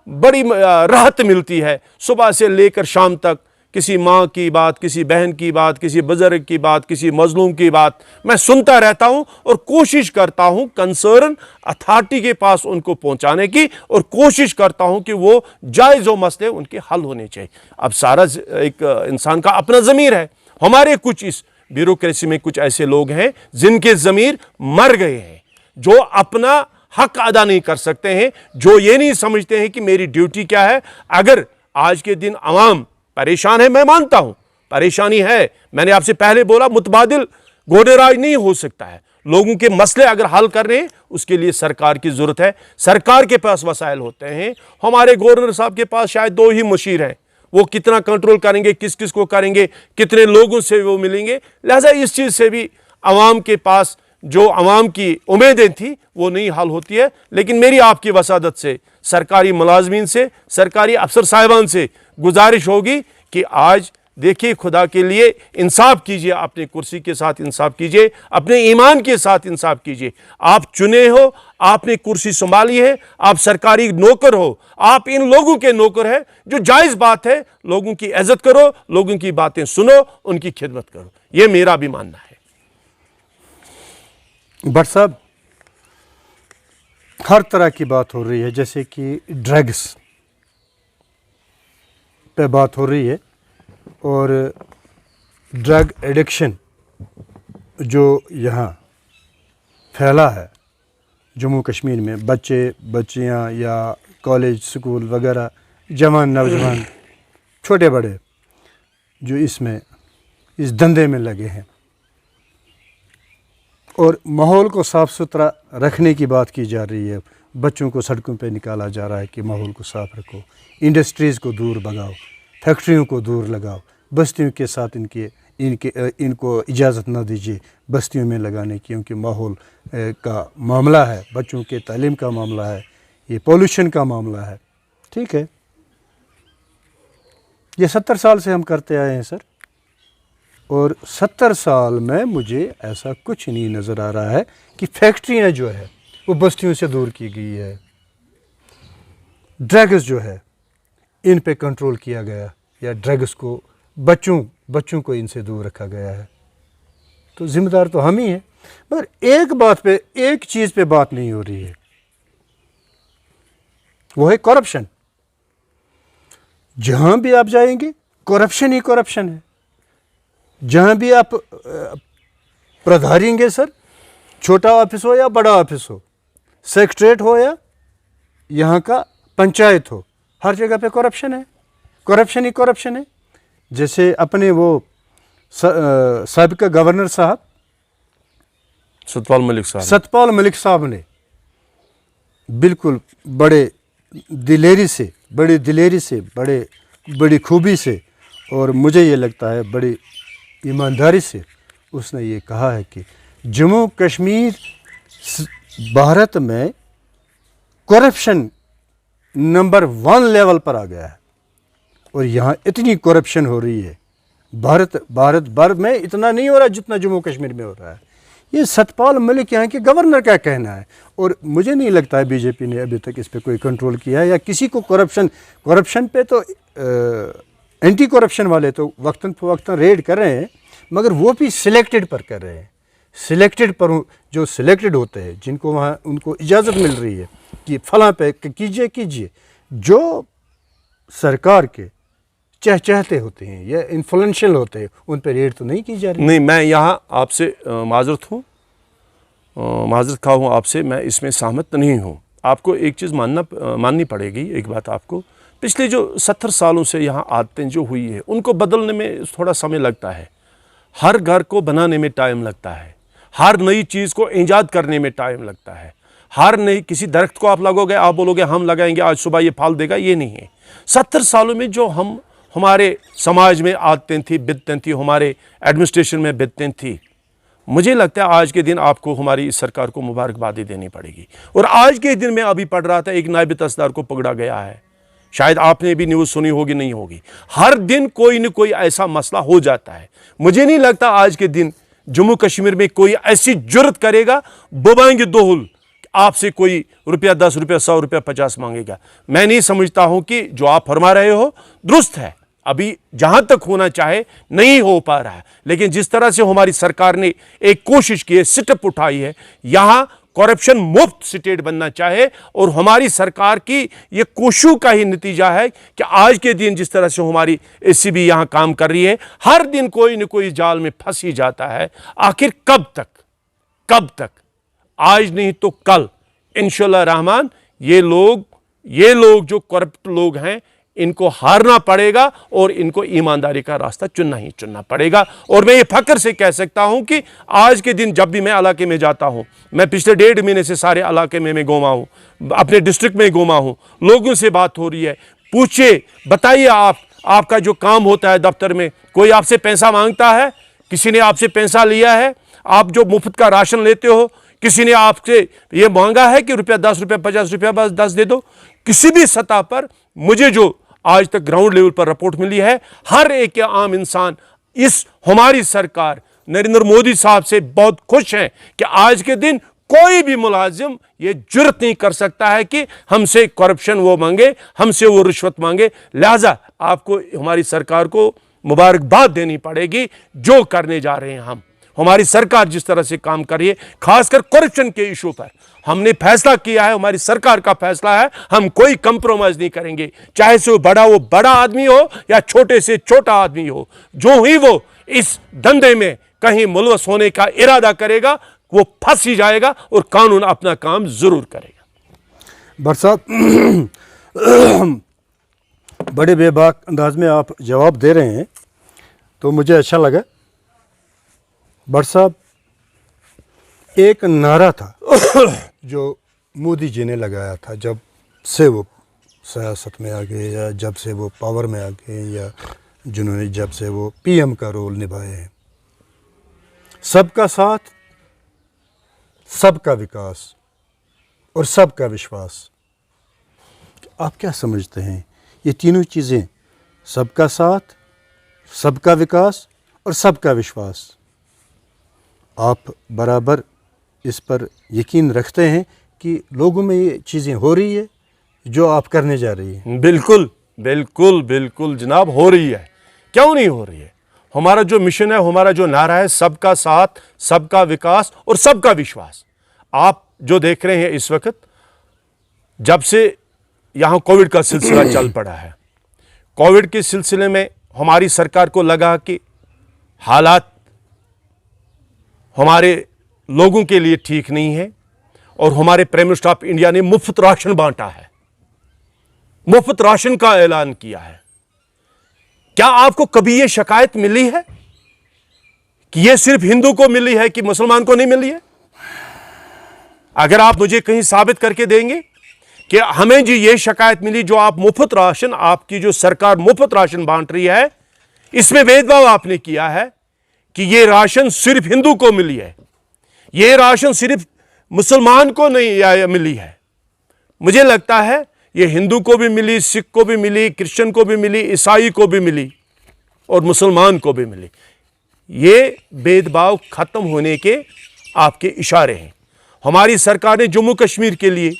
Speaker 1: बड़ी राहत मिलती है सुबह से लेकर शाम तक। किसी माँ की बात, किसी बहन की बात, किसी बुजुर्ग की बात, किसी मजलूम की बात मैं सुनता रहता हूं और कोशिश करता हूं कंसर्न अथॉरिटी के पास उनको पहुंचाने की, और कोशिश करता हूं कि वो जायज़ व मसले उनके हल होने चाहिए। अब सारा एक इंसान का अपना ज़मीर है। हमारे कुछ इस ब्यूरोक्रेसी में कुछ ऐसे लोग हैं जिनके ज़मीर मर गए हैं, जो अपना हक अदा नहीं कर सकते हैं, जो ये नहीं समझते हैं कि मेरी ड्यूटी क्या है। अगर आज के दिन अवाम परेशान है, मैं मानता हूं परेशानी है। मैंने आपसे पहले बोला मुतबादिल गोडेराज नहीं हो सकता है। लोगों के मसले अगर हल करने हैं उसके लिए सरकार की जरूरत है। सरकार के पास वसाइल होते हैं। हमारे गवर्नर साहब के पास शायद 2 ही मुशीर हैं, वो कितना कंट्रोल करेंगे, किस किस को करेंगे, कितने लोगों से वो मिलेंगे। लिहाजा इस चीज़ से भी अवाम के पास जो अवाम की उम्मीदें थी वो नहीं हल होती है। लेकिन मेरी आपकी वसादत से, सरकारी मुलाजमीन से, सरकारी अफसर साहिबान से गुजारिश होगी कि आज देखिए, खुदा के लिए इंसाफ कीजिए, अपनी कुर्सी के साथ इंसाफ कीजिए, अपने ईमान के साथ इंसाफ कीजिए। आप चुने हो, आपने कुर्सी संभाली है, आप सरकारी नौकर हो, आप इन लोगों के नौकर हैं। जो जायज़ बात है, लोगों की इज्जत करो, लोगों की बातें सुनो, उनकी खिदमत करो। यह मेरा भी मानना है।
Speaker 2: भट्ट साहब, हर तरह की बात हो रही है, जैसे कि ड्रग्स पे बात हो रही है, और ड्रग एडिक्शन जो यहाँ फैला है जम्मू कश्मीर में, बच्चे बच्चियाँ या कॉलेज स्कूल वगैरह, जवान नौजवान छोटे बड़े जो इसमें इस धंधे में लगे हैं, और माहौल को साफ़ सुथरा रखने की बात की जा रही है। बच्चों को सड़कों पे निकाला जा रहा है कि माहौल को साफ़ रखो, इंडस्ट्रीज़ को दूर भगाओ, फैक्ट्रियों को दूर लगाओ, बस्तियों के साथ इनको इजाज़त ना दीजिए बस्तियों में लगाने की, क्योंकि माहौल का मामला है, बच्चों के तालीम का मामला है, ये पोल्यूशन का मामला है। ठीक है, ये 70 साल से हम करते आए हैं सर, और 70 साल में मुझे ऐसा कुछ नहीं नज़र आ रहा है कि फैक्ट्रियाँ जो है वो बस्तियों से दूर की गई है, ड्रग्स जो है इन पे कंट्रोल किया गया, या ड्रग्स को बच्चों को इनसे दूर रखा गया है। तो जिम्मेदार तो हम ही हैं। मगर एक चीज़ पे बात नहीं हो रही है, वो है करप्शन। जहाँ भी आप जाएंगे करप्शन ही करप्शन है। जहाँ भी आप प्रधारेंगे सर, छोटा ऑफिस हो या बड़ा ऑफिस हो, सेक्रेटरीट हो या यहाँ का पंचायत हो, हर जगह पे करप्शन है, करप्शन ही करप्शन है। जैसे अपने वो साबिका गवर्नर साहब सतपाल मलिक साहब ने बिल्कुल बड़ी दिलेरी से, बड़ी खूबी से, और मुझे ये लगता है बड़ी ईमानदारी से उसने ये कहा है कि जम्मू कश्मीर भारत में करप्शन नंबर 1 लेवल पर आ गया है, और यहाँ इतनी करप्शन हो रही है भारत भर में इतना नहीं हो रहा जितना जम्मू कश्मीर में हो रहा है। ये सतपाल मलिक यहाँ के गवर्नर का कहना है, और मुझे नहीं लगता है बीजेपी ने अभी तक इस पे कोई कंट्रोल किया है, या किसी को करप्शन पे तो एंटी करप्शन वाले तो वक्तन फ़वक्तन रेड कर रहे हैं, मगर वो भी सिलेक्टेड पर कर रहे हैं। सिलेक्टेड पर जो सिलेक्टेड होते हैं, जिनको वहाँ उनको इजाज़त मिल रही है कि फलां पे कीजिए, जो सरकार के चहचहते होते हैं या इन्फ्लुएंशियल होते हैं, उन पर रेड तो नहीं की जा रही।
Speaker 1: नहीं, मैं यहाँ आपसे माजरत हूँ, माजरत खा हूँ आपसे, मैं इसमें सहमत नहीं हूँ। आपको एक चीज़ माननी पड़ेगी, एक बात आपको, पिछले जो 70 सालों से यहाँ आदतें जो हुई है उनको बदलने में थोड़ा समय लगता है। हर घर को बनाने में टाइम लगता है, हर नई चीज़ को ईजाद करने में टाइम लगता है। हर नई किसी दरख्त को आप लगोगे, आप बोलोगे हम लगाएंगे आज सुबह ये फल देगा, ये नहीं है। 70 सालों में जो हमारे समाज में आदतें थी, बिदतें थी, हमारे एडमिनिस्ट्रेशन में बिदतें थी, मुझे लगता है आज के दिन आपको हमारी इस सरकार को मुबारकबादी देनी पड़ेगी। और आज के दिन मैं अभी पढ़ रहा था, एक नायब तहसीलदार को पकड़ा गया है, शायद आपने भी न्यूज़ सुनी होगी, नहीं होगी। हर दिन कोई न कोई ऐसा मसला हो जाता है। मुझे नहीं लगता आज के दिन जम्मू कश्मीर में कोई ऐसी जुर्रत करेगा, बोबाएंगे दोहुल, आपसे कोई रुपया 10 रुपया 100 रुपया 50 मांगेगा। मैं नहीं समझता हूं कि जो आप फरमा रहे हो दुरुस्त है, अभी जहां तक होना चाहे नहीं हो पा रहा है। लेकिन जिस तरह से हमारी सरकार ने एक कोशिश की है, स्टेप उठाई है, यहां करप्शन मुक्त स्टेट बनना चाहे, और हमारी सरकार की ये कोशिशों का ही नतीजा है कि आज के दिन जिस तरह से हमारी एसीबी यहां काम कर रही है, हर दिन कोई न कोई जाल में फंस ही जाता है। आखिर कब तक, आज नहीं तो कल इंशाअल्लाह रहमान ये लोग जो करप्ट लोग हैं, इनको हारना पड़ेगा और इनको ईमानदारी का रास्ता चुनना पड़ेगा। और मैं ये फख्र से कह सकता हूं कि आज के दिन जब भी मैं इलाके में जाता हूं, मैं पिछले 1.5 महीने से सारे इलाके में मैं घूमा हूं, अपने डिस्ट्रिक्ट में घूमा हूं, लोगों से बात हो रही है, पूछिए, बताइए आपका जो काम होता है दफ्तर में, कोई आपसे पैसा मांगता है? किसी ने आपसे पैसा लिया है? आप जो मुफ्त का राशन लेते हो, किसी ने आपसे ये मांगा है कि रुपया 10 रुपया 50 रुपया बस 10 दे दो? किसी भी सतह पर मुझे जो आज तक ग्राउंड लेवल पर रिपोर्ट मिली है, हर एक आम इंसान इस हमारी सरकार नरेंद्र मोदी साहब से बहुत खुश है कि आज के दिन कोई भी मुलाजिम ये जुर्रत नहीं कर सकता है कि हमसे करप्शन वो मांगे, हमसे वो रिश्वत मांगे। लिहाजा आपको हमारी सरकार को मुबारकबाद देनी पड़ेगी जो करने जा रहे हैं हम। हमारी सरकार जिस तरह से काम कर रही है, खासकर करप्शन के इशू पर हमने फैसला किया है, हमारी सरकार का फैसला है, हम कोई कंप्रोमाइज नहीं करेंगे, चाहे से वो बड़ा आदमी हो या छोटे से छोटा आदमी हो। जो ही वो इस धंधे में कहीं मुलवस होने का इरादा करेगा, वो फंस ही जाएगा और कानून अपना काम जरूर करेगा।
Speaker 2: भट्ट साहब, बड़े बेबाक अंदाज में आप जवाब दे रहे हैं, तो मुझे अच्छा लगा। भट्ट साहब, एक नारा था जो मोदी जी ने लगाया था जब से वो सियासत में आ गए, या जब से वो पावर में आ गए, या जब से वो पीएम का रोल निभाए हैं, सबका साथ, सबका विकास और सबका विश्वास। आप क्या समझते हैं ये तीनों चीज़ें, सबका साथ, सबका विकास और सबका विश्वास, आप बराबर इस पर यकीन रखते हैं कि लोगों में ये चीज़ें हो रही है जो आप करने जा रही हैं?
Speaker 1: बिल्कुल बिल्कुल बिल्कुल जनाब, हो रही है, क्यों नहीं हो रही है। हमारा जो मिशन है, हमारा जो नारा है, सबका साथ, सबका विकास और सबका विश्वास। आप जो देख रहे हैं इस वक्त, जब से यहाँ कोविड का सिलसिला चल पड़ा है, कोविड के सिलसिले में हमारी सरकार को लगा कि हालात हमारे लोगों के लिए ठीक नहीं है, और हमारे प्राइम मिनिस्टर ऑफ इंडिया ने मुफ्त राशन बांटा है, मुफ्त राशन का ऐलान किया है। क्या आपको कभी यह शिकायत मिली है कि यह सिर्फ हिंदू को मिली है कि मुसलमान को नहीं मिली है? अगर आप मुझे कहीं साबित करके देंगे कि हमें जी ये शिकायत मिली, जो आप मुफ्त राशन, आपकी जो सरकार मुफ्त राशन बांट रही है, इसमें भेदभाव आपने किया है कि ये राशन सिर्फ हिंदू को मिली है, ये राशन सिर्फ मुसलमान को नहीं मिली है। मुझे लगता है ये हिंदू को भी मिली, सिख को भी मिली, क्रिश्चियन को भी मिली, ईसाई को भी मिली और मुसलमान को भी मिली। ये भेदभाव खत्म होने के आपके इशारे हैं। हमारी सरकार ने जम्मू कश्मीर के लिए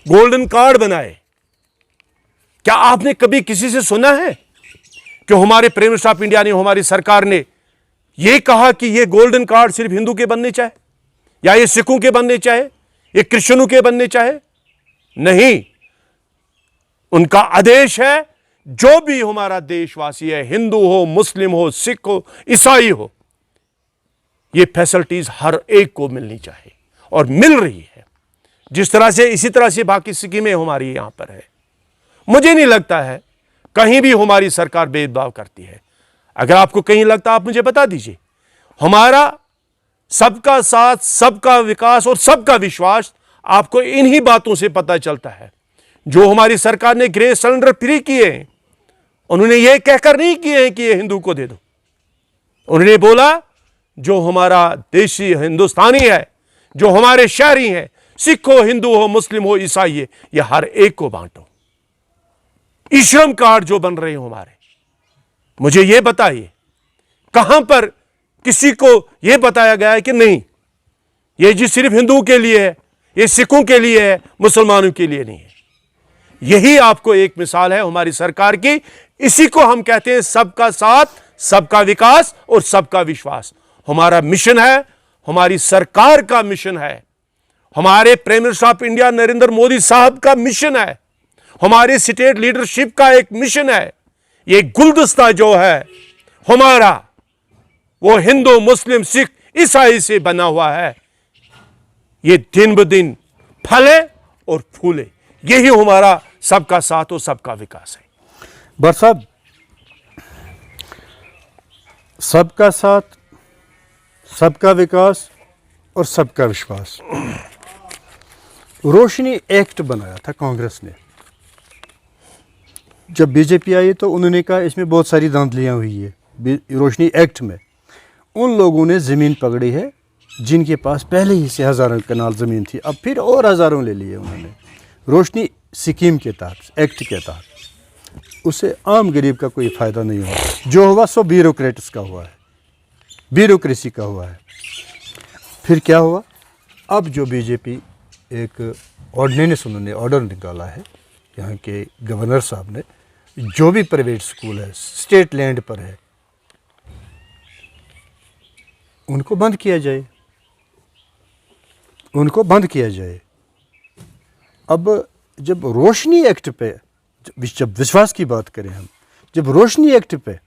Speaker 1: गोल्डन कार्ड बनाए। क्या आपने कभी किसी से सुना है कि हमारे प्राइम मिनिस्टर ऑफ इंडिया ने, हमारी सरकार ने यह कहा कि यह गोल्डन कार्ड सिर्फ हिंदू के बनने चाहे, या ये सिखों के बनने चाहे, ये क्रिश्चियनों के बनने चाहे? नहीं, उनका आदेश है जो भी हमारा देशवासी है, हिंदू हो, मुस्लिम हो, सिख हो, ईसाई हो, ये फैसिलिटीज हर एक को मिलनी चाहिए। और मिल रही है। जिस तरह से इसी तरह से बाकी स्कीमें हमारी यहां पर है। मुझे नहीं लगता है कहीं भी हमारी सरकार भेदभाव करती है। अगर आपको कहीं लगता आप मुझे बता दीजिए। हमारा सबका साथ, सबका विकास और सबका विश्वास आपको इन्हीं बातों से पता चलता है। जो हमारी सरकार ने गैस सिलेंडर फ्री किए हैं, उन्होंने ये कहकर नहीं किए हैं कि ये हिंदू को दे दो। उन्होंने बोला जो हमारा देशी हिंदुस्तानी है, जो हमारे शहरी हैं, सिख हो, हिंदू हो, मुस्लिम हो, ईसाई है, ये हर एक को बांटो। ई श्रम कार्ड जो बन रहे हैं हमारे, मुझे ये बताइए कहां पर किसी को यह बताया गया है कि नहीं ये जी सिर्फ हिंदुओं के लिए है, ये सिखों के लिए है, मुसलमानों के लिए नहीं है। यही आपको एक मिसाल है हमारी सरकार की। इसी को हम कहते हैं सबका साथ, सबका विकास और सबका विश्वास। हमारा मिशन है, हमारी सरकार का मिशन है, हमारे prime minister of India Narendra Modi साहब का मिशन है, हमारी स्टेट लीडरशिप का एक मिशन है। ये गुलदस्ता जो है हमारा, वो हिंदू, मुस्लिम, सिख, ईसाई से बना हुआ है। ये दिन ब दिन फले और फूले। यही हमारा सबका साथ और सबका विकास है।
Speaker 2: भट्ट साहब, सबका साथ, सबका विकास और सबका विश्वास, रोशनी एक्ट बनाया था कांग्रेस ने। जब बीजेपी आई तो उन्होंने कहा इसमें बहुत सारी धांधलियां हुई है रोशनी एक्ट में। उन लोगों ने ज़मीन पकड़ी है जिनके पास पहले ही से हज़ारों कनाल ज़मीन थी, अब फिर और हज़ारों ले लिए उन्होंने रोशनी स्कीम के तहत, एक्ट के तहत। उससे आम गरीब का कोई फ़ायदा नहीं हुआ। जो हुआ सो ब्यूरोक्रेट्स का हुआ है, ब्यूरोक्रेसी का हुआ है। फिर क्या हुआ? अब जो बीजेपी एक ऑर्डिनेंस, उन्होंने ऑर्डर निकाला है यहाँ के गवर्नर साहब ने, जो भी प्राइवेट स्कूल है स्टेट लैंड पर है उनको बंद किया जाए, उनको बंद किया जाए। अब जब रोशनी एक्ट पे, जब विश्वास की बात करें हम, जब रोशनी एक्ट पे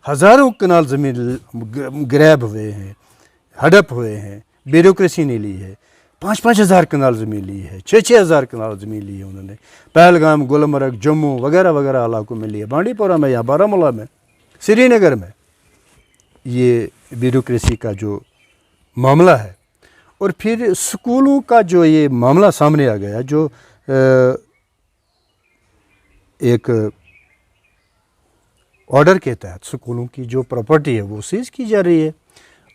Speaker 2: हज़ारों कनाल ज़मीन ग्रैब हुए हैं, हड़प हुए हैं, ब्यूरोक्रेसी ने ली है, 5-5 हज़ार कनाल ज़मीन ली है, 6-6 हज़ार कनाल ज़मीन ली है उन्होंने। पहलगाम, गुलमर्ग, जम्मू वगैरह वगैरह इलाकों में लिया, बांडीपोरा में या बारामूला में, श्रीनगर में। ये ब्यूरोक्रेसी का जो मामला है। और फिर स्कूलों का जो ये मामला सामने आ गया, जो एक ऑर्डर के तहत स्कूलों की जो प्रॉपर्टी है वो सीज की जा रही है।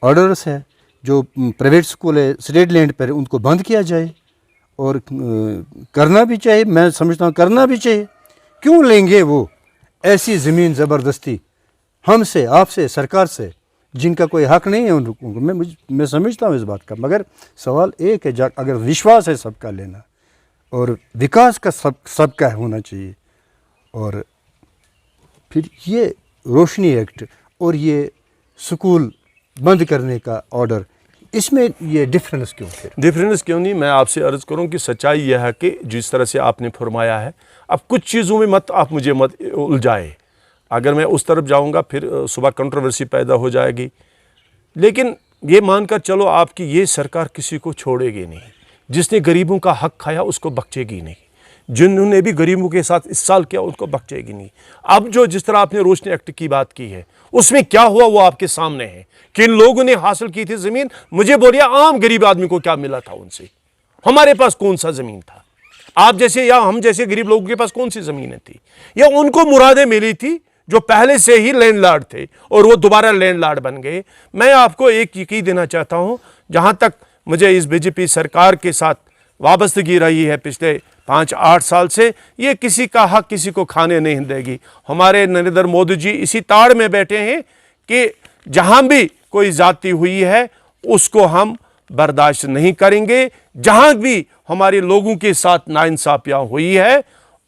Speaker 2: ऑर्डर्स है, जो प्राइवेट स्कूल है स्टेट लैंड पर उनको बंद किया जाए। और करना भी चाहिए, मैं समझता हूँ करना भी चाहिए। क्यों लेंगे वो ऐसी ज़मीन ज़बरदस्ती हमसे, आपसे, सरकार से, जिनका कोई हक नहीं है उनको। मैं समझता हूँ इस बात का। मगर सवाल एक है, अगर विश्वास है सबका लेना और विकास का सबका होना चाहिए, और फिर ये रोशनी एक्ट और ये स्कूल बंद करने का ऑर्डर, इसमें ये डिफरेंस क्यों? फिर
Speaker 1: डिफरेंस क्यों नहीं? मैं आपसे अर्ज़ करूं कि सच्चाई यह है कि जिस तरह से आपने फरमाया है, अब कुछ चीज़ों में आप मुझे मत उलझाए। अगर मैं उस तरफ जाऊंगा फिर सुबह कंट्रोवर्सी पैदा हो जाएगी। लेकिन ये मानकर चलो आपकी ये सरकार किसी को छोड़ेगी नहीं। जिसने गरीबों का हक खाया उसको बख्शेगी नहीं, जिन्होंने भी गरीबों के साथ इस साल किया उनको बख्शेगी नहीं। अब जो जिस तरह आपने रोशनी एक्ट की बात की है, उसमें क्या हुआ वो आपके सामने है। किन लोगों ने हासिल की थी ज़मीन, मुझे बोलिए आम गरीब आदमी को क्या मिला था उनसे? हमारे पास कौन सा ज़मीन था? आप जैसे या हम जैसे गरीब लोगों के पास कौन सी ज़मीनें थी? या उनको मुरादें मिली थी जो पहले से ही लैंडलॉर्ड थे और वो दोबारा लैंडलॉर्ड बन गए। मैं आपको एक यकीन देना चाहता हूं, जहां तक मुझे इस बीजेपी सरकार के साथ वाबस्तगी रही है पिछले 5-8 साल से, ये किसी का हक किसी को खाने नहीं देगी। हमारे नरेंद्र मोदी जी इसी ताड़ में बैठे हैं कि जहां भी कोई जाति हुई है उसको हम बर्दाश्त नहीं करेंगे। जहां भी हमारे लोगों के साथ नाइंसाफियां हुई है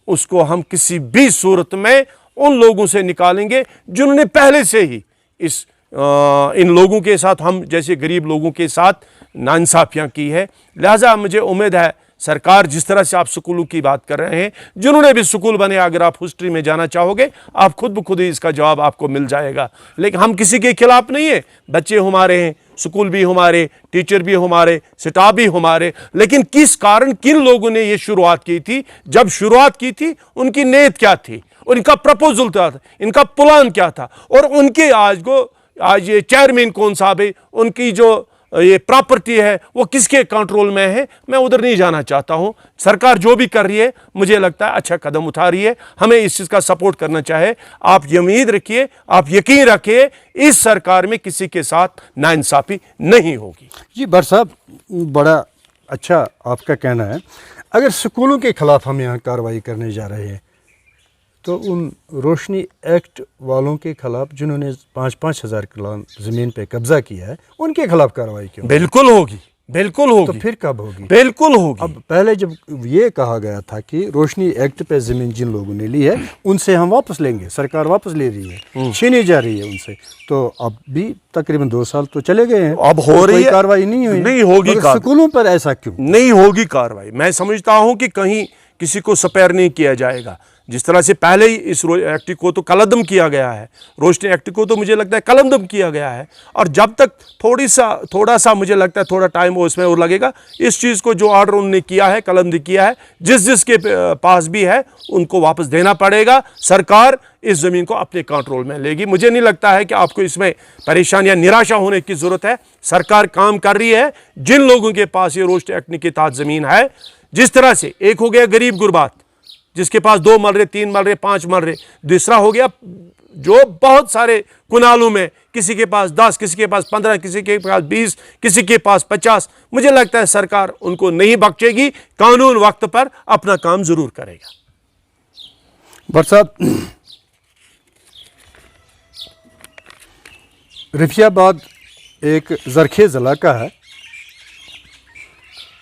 Speaker 1: उसको हम किसी भी सूरत में उन लोगों से निकालेंगे जिन्होंने पहले से ही इन लोगों के साथ, हम जैसे गरीब लोगों के साथ नाइंसाफियां की है। लिहाजा मुझे उम्मीद है सरकार जिस तरह से आप स्कूलों की बात कर रहे हैं, जिन्होंने भी स्कूल बने, अगर आप हिस्ट्री में जाना चाहोगे आप खुद ब खुद ही इसका जवाब आपको मिल जाएगा। लेकिन हम किसी के खिलाफ नहीं है, बच्चे हमारे हैं, स्कूल भी हमारे, टीचर भी हमारे, स्टाफ भी हमारे, लेकिन किस कारण किन लोगों ने ये शुरुआत की थी, जब शुरुआत की थी उनकी नीयत क्या थी, और इनका प्रपोजल क्या था, इनका प्लान क्या था, और उनके आज ये चेयरमैन कौन साहब है, उनकी जो ये प्रॉपर्टी है वो किसके कंट्रोल में है, मैं उधर नहीं जाना चाहता हूं। सरकार जो भी कर रही है मुझे लगता है अच्छा कदम उठा रही है, हमें इस चीज़ का सपोर्ट करना चाहिए। आप ये उम्मीद रखिए, आप यकीन रखिए, इस सरकार में किसी के साथ नाइंसाफ़ी नहीं होगी।
Speaker 2: जी भट्ट साहब, बड़ा अच्छा आपका कहना है। अगर स्कूलों के खिलाफ हम यहाँ कार्रवाई करने जा रहे हैं तो उन रोशनी एक्ट वालों के खिलाफ जिन्होंने 5-5 हज़ार किलो ज़मीन पे कब्जा किया है, उनके खिलाफ कार्रवाई क्यों?
Speaker 1: बिल्कुल होगी, बिल्कुल होगी।
Speaker 2: तो फिर कब होगी?
Speaker 1: बिल्कुल होगी।
Speaker 2: अब पहले जब ये कहा गया था कि रोशनी एक्ट पे ज़मीन जिन लोगों ने ली है उनसे हम वापस लेंगे, सरकार वापस ले रही है, छीनी जा रही है उनसे, तो अब भी तकरीबन 2 साल तो चले गए हैं,
Speaker 1: अब हो रही है
Speaker 2: कार्रवाई नहीं हुई,
Speaker 1: नहीं होगी।
Speaker 2: स्कूलों पर ऐसा क्यों
Speaker 1: नहीं होगी कार्रवाई? मैं समझता हूं कि कहीं किसी को स्पेयर नहीं किया जाएगा। जिस तरह से पहले ही इस एक्ट को तो कलअदम किया गया है, रोशनी एक्ट को तो मुझे लगता है कलअदम किया गया है, और जब तक थोड़ा सा मुझे लगता है थोड़ा टाइम उसमें और लगेगा। इस चीज़ को जो ऑर्डर उन्होंने किया है, कलअदम किया है, जिसके पास भी है उनको वापस देना पड़ेगा। सरकार इस ज़मीन को अपने कंट्रोल में लेगी। मुझे नहीं लगता है कि आपको इसमें परेशान या निराशा होने की ज़रूरत है। सरकार काम कर रही है। जिन लोगों के पास ये रोशनी एक्ट के तहत ज़मीन है, जिस तरह से एक हो गया गरीब गुरबात जिसके पास 2 मरले, 3 मरले, 5 मरले, दूसरा हो गया जो बहुत सारे कुनालों में किसी के पास 10, किसी के पास 15, किसी के पास 20, किसी के पास 50। मुझे लगता है सरकार उनको नहीं बख्शेगी, कानून वक्त पर अपना काम जरूर करेगा।
Speaker 2: भट्ट साहब, रफियाबाद एक ज़रखेज़ इलाका है,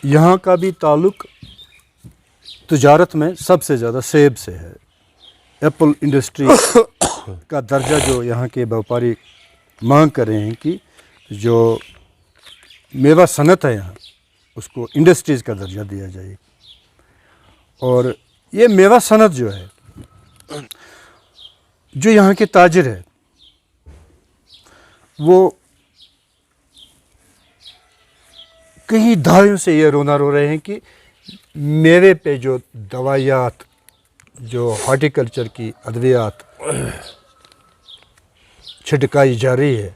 Speaker 2: यहाँ का भी ताल्लुक तिजारत में सबसे ज़्यादा सेब से है। एप्पल इंडस्ट्री का दर्जा जो यहाँ के व्यापारी मांग कर रहे हैं कि जो मेवा सनत है यहाँ उसको इंडस्ट्रीज़ का दर्जा दिया जाए। और ये मेवा सनत जो है, जो यहाँ के ताजिर है वो कई दहाइयों से ये रोना रो रहे हैं कि मेवे पे जो दवाइयात, जो हॉर्टिकल्चर की अद्वियात छिड़काई जा रही है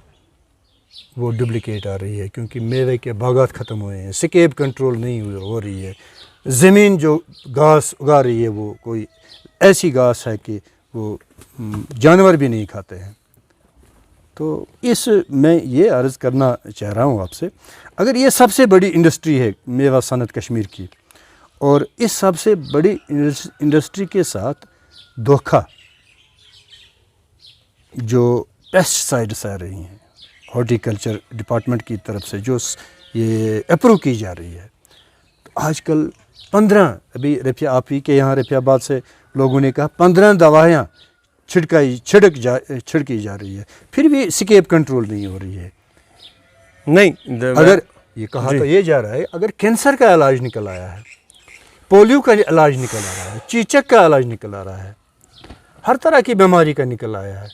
Speaker 2: वो डुप्लिकेट आ रही है, क्योंकि मेवे के बागात ख़त्म हुए हैं, स्केप कंट्रोल नहीं हो रही है, ज़मीन जो घास उगा रही है वो कोई ऐसी घास है कि वो जानवर भी नहीं खाते हैं। तो इस मैं ये अर्ज़ करना चाह रहा हूँ आपसे, अगर ये सबसे बड़ी इंडस्ट्री है मेवा सनत कश्मीर की, और इस सबसे बड़ी इंडस्ट्री के साथ धोखा जो पेस्टिसाइड्स आ रही हैं हॉर्टिकल्चर डिपार्टमेंट की तरफ से जो ये अप्रूव की जा रही है, तो आजकल 15 अभी आप ही के यहाँ रफियाबाद से लोगों ने कहा 15 दवाइयाँ छिड़की जा रही है, फिर भी स्केप कंट्रोल नहीं हो रही है।
Speaker 1: नहीं,
Speaker 2: अगर ये कहा तो ये जा रहा है, अगर कैंसर का इलाज निकल आया है, पोलियो का इलाज निकल आ रहा है, चीचक का इलाज निकल आ रहा है, हर तरह की बीमारी का निकल आया है,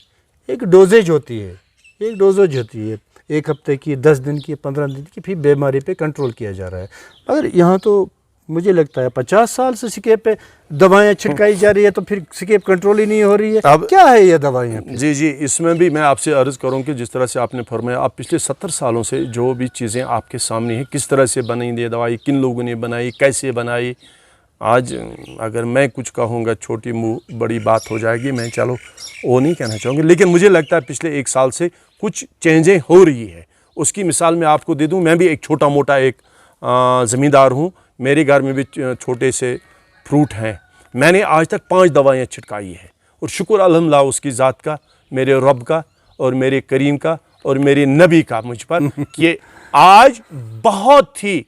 Speaker 2: एक डोजेज होती है, एक हफ्ते की, 10 दिन की, 15 दिन की, फिर बीमारी पे कंट्रोल किया जा रहा है। मगर यहाँ तो मुझे लगता है 50 साल से स्केप पे दवाएं छिड़काई जा रही है, तो फिर स्केप कंट्रोल ही नहीं हो रही है। अब क्या है ये दवाएं?
Speaker 1: जी, इसमें भी मैं आपसे अर्ज़ करूं कि जिस तरह से आपने फरमाया, आप पिछले 70 सालों से जो भी चीज़ें आपके सामने हैं, किस तरह से बनी ये दवाई, किन लोगों ने बनाई, कैसे बनाई, आज अगर मैं कुछ कहूँगा छोटी मुँह बड़ी बात हो जाएगी, मैं चलो वो नहीं कहना चाहूँगी, लेकिन मुझे लगता है पिछले 1 साल से कुछ चेंजें हो रही है। उसकी मिसाल मैं आपको दे दूँ, मैं भी एक छोटा मोटा एक ज़मींदार हूँ, मेरे घर में भी छोटे से फ्रूट हैं। मैंने आज तक 5 दवाइयाँ छिड़काई है, और शुक्र अल्हम्दुलिल्लाह उसकी ज़ात का, मेरे रब का और मेरे करीम का और मेरे नबी का मुझ पर कि आज बहुत ही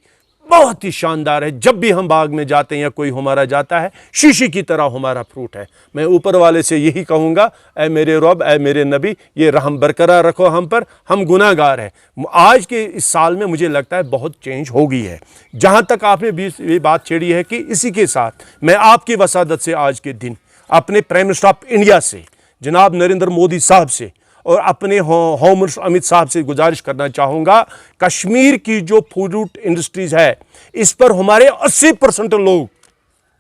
Speaker 1: बहुत ही शानदार है। जब भी हम बाग में जाते हैं या कोई हमारा जाता है, शीशी की तरह हमारा फ्रूट है। मैं ऊपर वाले से यही कहूँगा, ऐ मेरे रब, ऐ मेरे नबी, ये रहम बरकरार रखो हम पर, हम गुनाहगार हैं। आज के इस साल में मुझे लगता है बहुत चेंज हो गई है। जहाँ तक आपने भी ये बात छेड़ी है कि इसी के साथ मैं आपकी वसादत से आज के दिन अपने प्राइम मिनिस्टर ऑफ इंडिया से जनाब नरेंद्र मोदी साहब से और अपने होम मिनिस्टर अमित साहब से गुजारिश करना चाहूँगा, कश्मीर की जो फ्रूट इंडस्ट्रीज़ है इस पर हमारे 80% लोग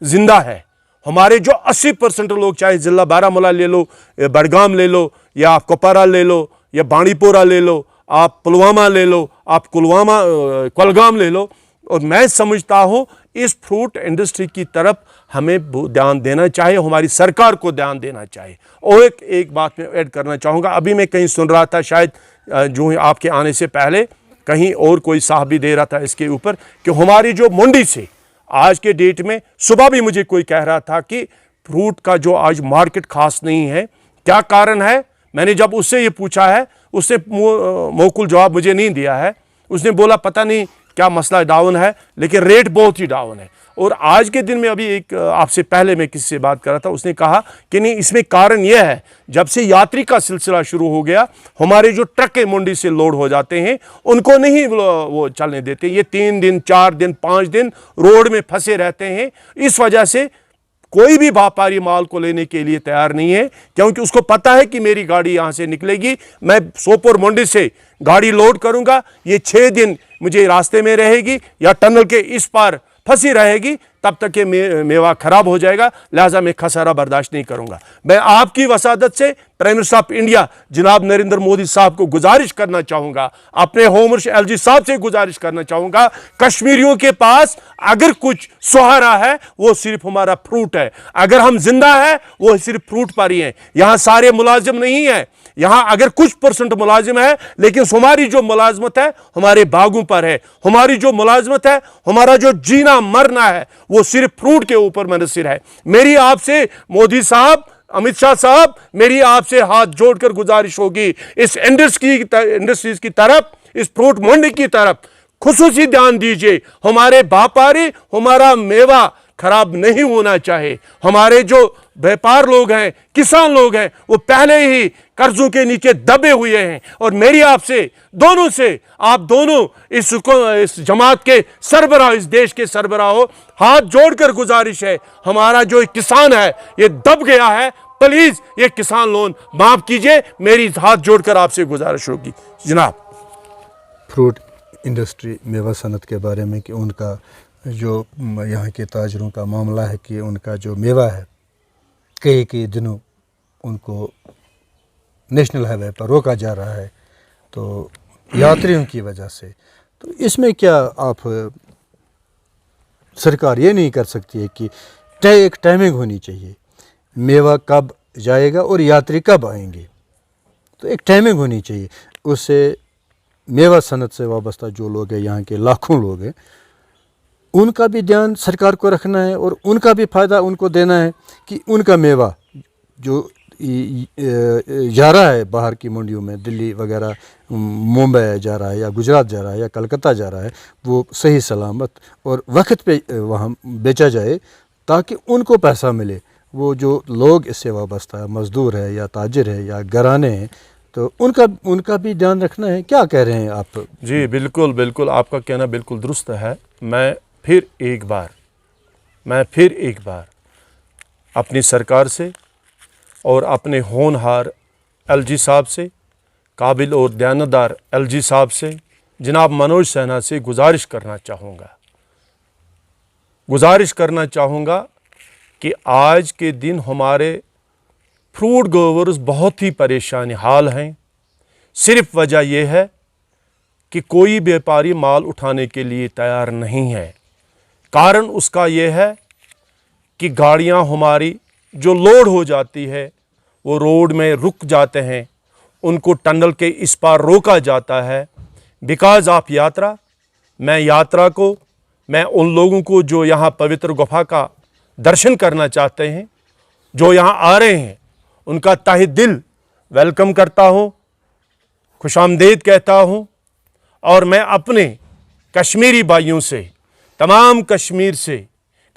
Speaker 1: जिंदा है। हमारे जो 80% लोग, चाहे ज़िला बारामूला ले लो, बडगाम ले लो, या आप कुपवारा ले लो, या बांडीपोरा ले लो, आप पुलवामा ले लो, आप कुलगाम ले लो, और मैं समझता हूँ इस फ्रूट इंडस्ट्री की तरफ हमें ध्यान देना चाहिए, हमारी सरकार को ध्यान देना चाहिए। और एक बात मैं ऐड करना चाहूँगा, अभी मैं कहीं सुन रहा था, शायद जो आपके आने से पहले कहीं और कोई साहब भी दे रहा था इसके ऊपर, कि हमारी जो मंडी से आज के डेट में, सुबह भी मुझे कोई कह रहा था कि फ्रूट का जो आज मार्केट खास नहीं है। क्या कारण है? मैंने जब उससे ये पूछा है, उसने मौकूल जवाब मुझे नहीं दिया है। उसने बोला पता नहीं क्या मसला डाउन है, लेकिन रेट बहुत ही डाउन है। और आज के दिन में अभी एक आपसे पहले मैं किसी से बात कर रहा था, उसने कहा कि नहीं, इसमें कारण यह है जब से यात्री का सिलसिला शुरू हो गया, हमारे जो ट्रकें मंडी से लोड हो जाते हैं उनको नहीं वो चलने देते। ये 3 दिन 4 दिन 5 दिन रोड में फंसे रहते हैं। इस वजह से कोई भी व्यापारी माल को लेने के लिए तैयार नहीं है, क्योंकि उसको पता है कि मेरी गाड़ी यहाँ से निकलेगी, मैं सोपोर मंडी से गाड़ी लोड करूँगा, ये 6 दिन मुझे रास्ते में रहेगी या टनल के इस पार फंसी रहेगी, तब तक ये मेवा खराब हो जाएगा। लिहाजा मैं खसारा बर्दाश्त नहीं करूँगा। मैं आपकी वसादत से प्राइम मिनिस्टर ऑफ इंडिया जनाब नरेंद्र मोदी साहब को गुजारिश करना चाहूँगा, अपने होम मिनिस्टर एलजी साहब से गुजारिश करना चाहूँगा, कश्मीरियों के पास अगर कुछ सहारा है वो सिर्फ हमारा फ्रूट है। अगर हम जिंदा है वो सिर्फ फ्रूट पर ही हैं। यहाँ सारे मुलाजिम नहीं है, यहाँ अगर कुछ % मुलाजिम है, लेकिन हमारी जो मुलाजमत है हमारे बागों पर है। हमारी जो मुलाजमत है, हमारा जो जीना मरना है, वो सिर्फ फ्रूट के ऊपर मुनहसर है। मेरी आपसे मोदी साहब, अमित शाह साहब, मेरी आपसे हाथ जोड़कर गुजारिश होगी, इस इंडस्ट्रीज की तरफ, इस फ्रूट मंडी की तरफ खुसूसी ध्यान दीजिए। हमारे व्यापारी, हमारा मेवा खराब नहीं होना चाहिए। हमारे जो व्यापार लोग हैं, किसान लोग हैं, वो पहले ही कर्जों के नीचे दबे हुए हैं। और मेरी आपसे दोनों से, आप दोनों इस जमात के सरबराह, इस देश के सरबराह हो, हाथ जोड़कर गुजारिश है, हमारा जो किसान है ये दब गया है, प्लीज ये किसान लोन माफ कीजिए। मेरी हाथ जोड़कर आपसे गुजारिश होगी जनाब।
Speaker 2: फ्रूट इंडस्ट्री, मेवा सनत के बारे में कि उनका जो यहाँ के ताजरों का मामला है कि उनका जो मेवा है कई दिनों उनको नेशनल हाईवे पर रोका जा रहा है, तो यात्रियों की वजह से। तो इसमें क्या आप, सरकार ये नहीं कर सकती है कि एक टाइमिंग होनी चाहिए, मेवा कब जाएगा और यात्री कब आएंगे, तो एक टाइमिंग होनी चाहिए। उससे मेवा सनत से वाबस्ता जो लोग हैं, यहाँ के लाखों लोग हैं, उनका भी ध्यान सरकार को रखना है और उनका भी फ़ायदा उनको देना है कि उनका मेवा जो जा रहा है बाहर की मंडियों में, दिल्ली वगैरह, मुंबई जा रहा है या गुजरात जा रहा है या कलकत्ता जा रहा है, वो सही सलामत और वक्त पे वहाँ बेचा जाए ताकि उनको पैसा मिले। वो जो लोग इससे वाबस्ता है, मज़दूर है या ताजिर है या घराने हैं, तो उनका भी ध्यान रखना है। क्या कह रहे हैं आप?
Speaker 1: जी बिल्कुल बिल्कुल, आपका कहना बिल्कुल दुरुस्त है। मैं फिर एक बार अपनी सरकार से और अपने होनहार एलजी साहब से, काबिल और दयानतदार एलजी साहब से, जनाब मनोज सिन्हा से गुजारिश करना चाहूँगा कि आज के दिन हमारे फ्रूट ग्रोवर्स बहुत ही परेशान हाल हैं। सिर्फ वजह यह है कि कोई व्यापारी माल उठाने के लिए तैयार नहीं है। कारण उसका यह है कि गाड़ियां हमारी जो लोड हो जाती है वो रोड में रुक जाते हैं, उनको टनल के इस पार रोका जाता है बिकॉज़ ऑफ यात्रा। मैं उन लोगों को जो यहाँ पवित्र गुफा का दर्शन करना चाहते हैं, जो यहाँ आ रहे हैं, उनका तहे दिल वेलकम करता हूँ, खुशामदीद कहता हूँ। और मैं अपने कश्मीरी भाइयों से तमाम कश्मीर से,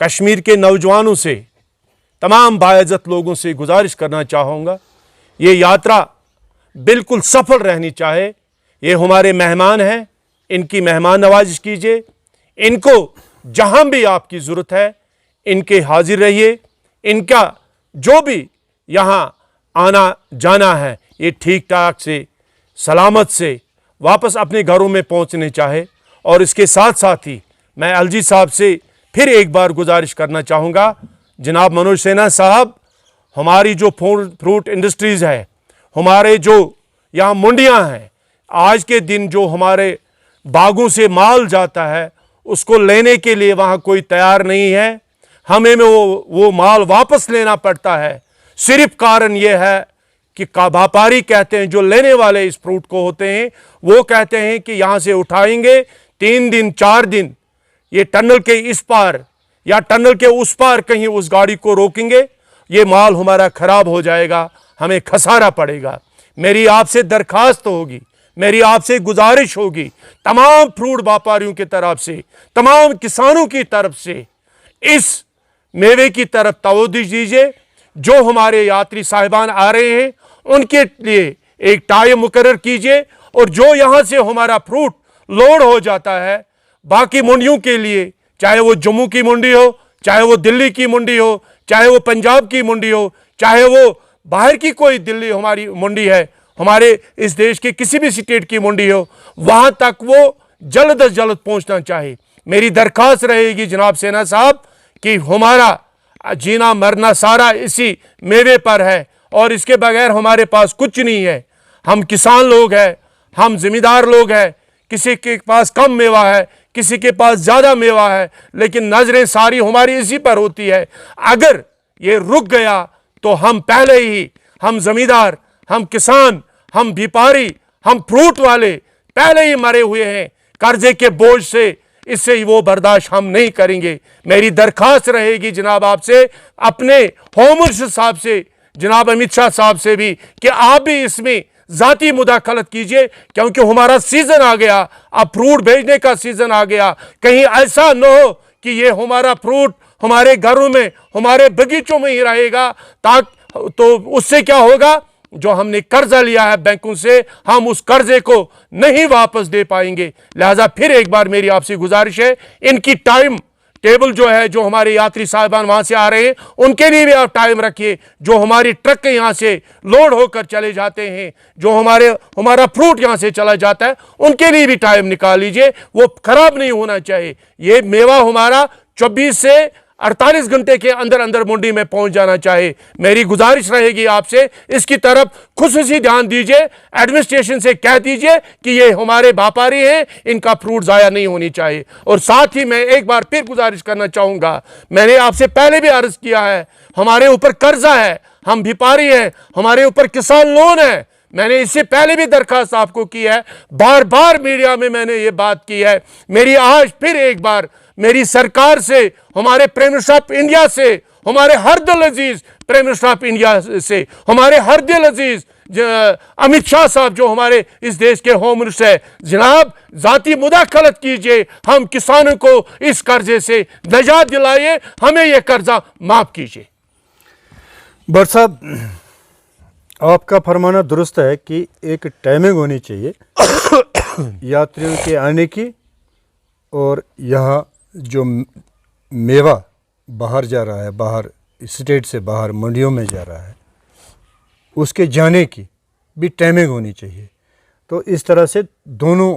Speaker 1: कश्मीर के नौजवानों से, तमाम बाइज्जत लोगों से गुजारिश करना चाहूँगा, ये यात्रा बिल्कुल सफल रहनी चाहे। ये हमारे मेहमान हैं, इनकी मेहमान नवाजिश कीजिए। इनको जहाँ भी आपकी ज़रूरत है इनके हाजिर रहिए। इनका जो भी यहाँ आना जाना है ये ठीक ठाक से, सलामत से वापस अपने घरों में पहुँचने चाहे। और इसके साथ साथ ही मैं अलजी साहब से फिर एक बार गुजारिश करना चाहूँगा, जनाब मनोज सिन्हा साहब, हमारी जो फ्रूट इंडस्ट्रीज़ है, हमारे जो यहाँ मंडियाँ हैं, आज के दिन जो हमारे बागों से माल जाता है उसको लेने के लिए वहाँ कोई तैयार नहीं है। हमें वो माल वापस लेना पड़ता है। सिर्फ कारण ये है कि व्यापारी कहते हैं, जो लेने वाले इस फ्रूट को होते हैं, वो कहते हैं कि यहाँ से उठाएंगे 3 दिन 4 दिन ये टनल के इस पार या टनल के उस पार कहीं उस गाड़ी को रोकेंगे, ये माल हमारा खराब हो जाएगा, हमें खसारा पड़ेगा। मेरी आपसे दरखास्त होगी, मेरी आपसे गुजारिश होगी, तमाम फ्रूट व्यापारियों की तरफ से, तमाम किसानों की तरफ से, इस मेवे की तरफ तवज्जो दीजिए। जो हमारे यात्री साहिबान आ रहे हैं उनके लिए एक टाइम मुकर्रर कीजिए, और जो यहाँ से हमारा फ्रूट लोड हो जाता है बाकी मंडियों के लिए, चाहे वो जम्मू की मंडी हो, चाहे वो दिल्ली की मंडी हो, चाहे वो पंजाब की मंडी हो, चाहे वो बाहर की कोई दिल्ली हमारी मंडी है, हमारे इस देश के किसी भी स्टेट की मंडी हो, वहाँ तक वो जल्द अज जल्द पहुँचना चाहिए। मेरी दरख्वास्त रहेगी जनाब सिन्हा साहब कि हमारा जीना मरना सारा इसी मेवे पर है, और इसके बगैर हमारे पास कुछ नहीं है। हम किसान लोग हैं, हम ज़िम्मेदार लोग हैं। किसी के पास कम मेवा है, किसी के पास ज़्यादा मेवा है, लेकिन नज़रें सारी हमारी इसी पर होती है। अगर ये रुक गया तो हम पहले ही, हम ज़मींदार, हम किसान, हम व्यापारी, हम फ्रूट वाले पहले ही मरे हुए हैं कर्जे के बोझ से। इससे ही वो बर्दाश्त हम नहीं करेंगे। मेरी दरख्वास्त रहेगी जनाब आपसे, अपने होम मिनिस्टर साहब से, जनाब अमित शाह साहब से भी, कि आप भी इसमें ज़ाती मुदाखलत कीजिए, क्योंकि हमारा सीज़न आ गया, अब फ्रूट भेजने का सीज़न आ गया। कहीं ऐसा न हो कि ये हमारा फ्रूट हमारे घरों में, हमारे बगीचों में ही रहेगा, तो उससे क्या होगा, जो हमने कर्जा लिया है बैंकों से, हम उस कर्जे को नहीं वापस दे पाएंगे। लिहाजा फिर एक बार मेरी आपसे गुजारिश है, इनकी टाइम टेबल जो है, जो हमारे यात्री साहिबान वहाँ से आ रहे हैं उनके लिए भी आप टाइम रखिए। जो हमारी ट्रक यहाँ से लोड होकर चले जाते हैं, जो हमारा फ्रूट यहाँ से चला जाता है, उनके लिए भी टाइम निकाल लीजिए। वो खराब नहीं होना चाहिए। ये मेवा हमारा 24 से 48 घंटे के अंदर अंदर मंडी में पहुंच जाना चाहिए। मेरी गुजारिश रहेगी आपसे, इसकी तरफ खुसूसी ध्यान दीजिए। एडमिनिस्ट्रेशन से कह दीजिए कि ये हमारे व्यापारी हैं, इनका फ्रूट ज़ाया नहीं होनी चाहिए। और साथ ही मैं एक बार फिर गुजारिश करना चाहूँगा, मैंने आपसे पहले भी अर्ज़ किया है, हमारे ऊपर कर्जा है, हम व्यापारी हैं, हमारे ऊपर किसान लोन है। मैंने इससे पहले भी दरखास्त आपको की है, बार बार मीडिया में मैंने ये बात की है। मेरी आज फिर एक बार मेरी सरकार से, हमारे प्राइम मिनिस्टर ऑफ इंडिया से, हमारे हर दिल अजीज प्राइम मिनिस्टर ऑफ इंडिया से, हमारे हर दिल अजीज अमित शाह साहब जो हमारे इस देश के होम मिनिस्टर है, जनाब जाती मुदाखलत कीजिए, हम किसानों को इस कर्जे से निजात दिलाइए, हमें यह कर्जा माफ कीजिए।
Speaker 2: भट्ट साहब, आपका फरमाना दुरुस्त है कि एक टाइमिंग होनी चाहिए यात्रियों के आने की, और यहाँ जो मेवा बाहर जा रहा है, बाहर स्टेट से बाहर मंडियों में जा रहा है, उसके जाने की भी टाइमिंग होनी चाहिए। तो इस तरह से दोनों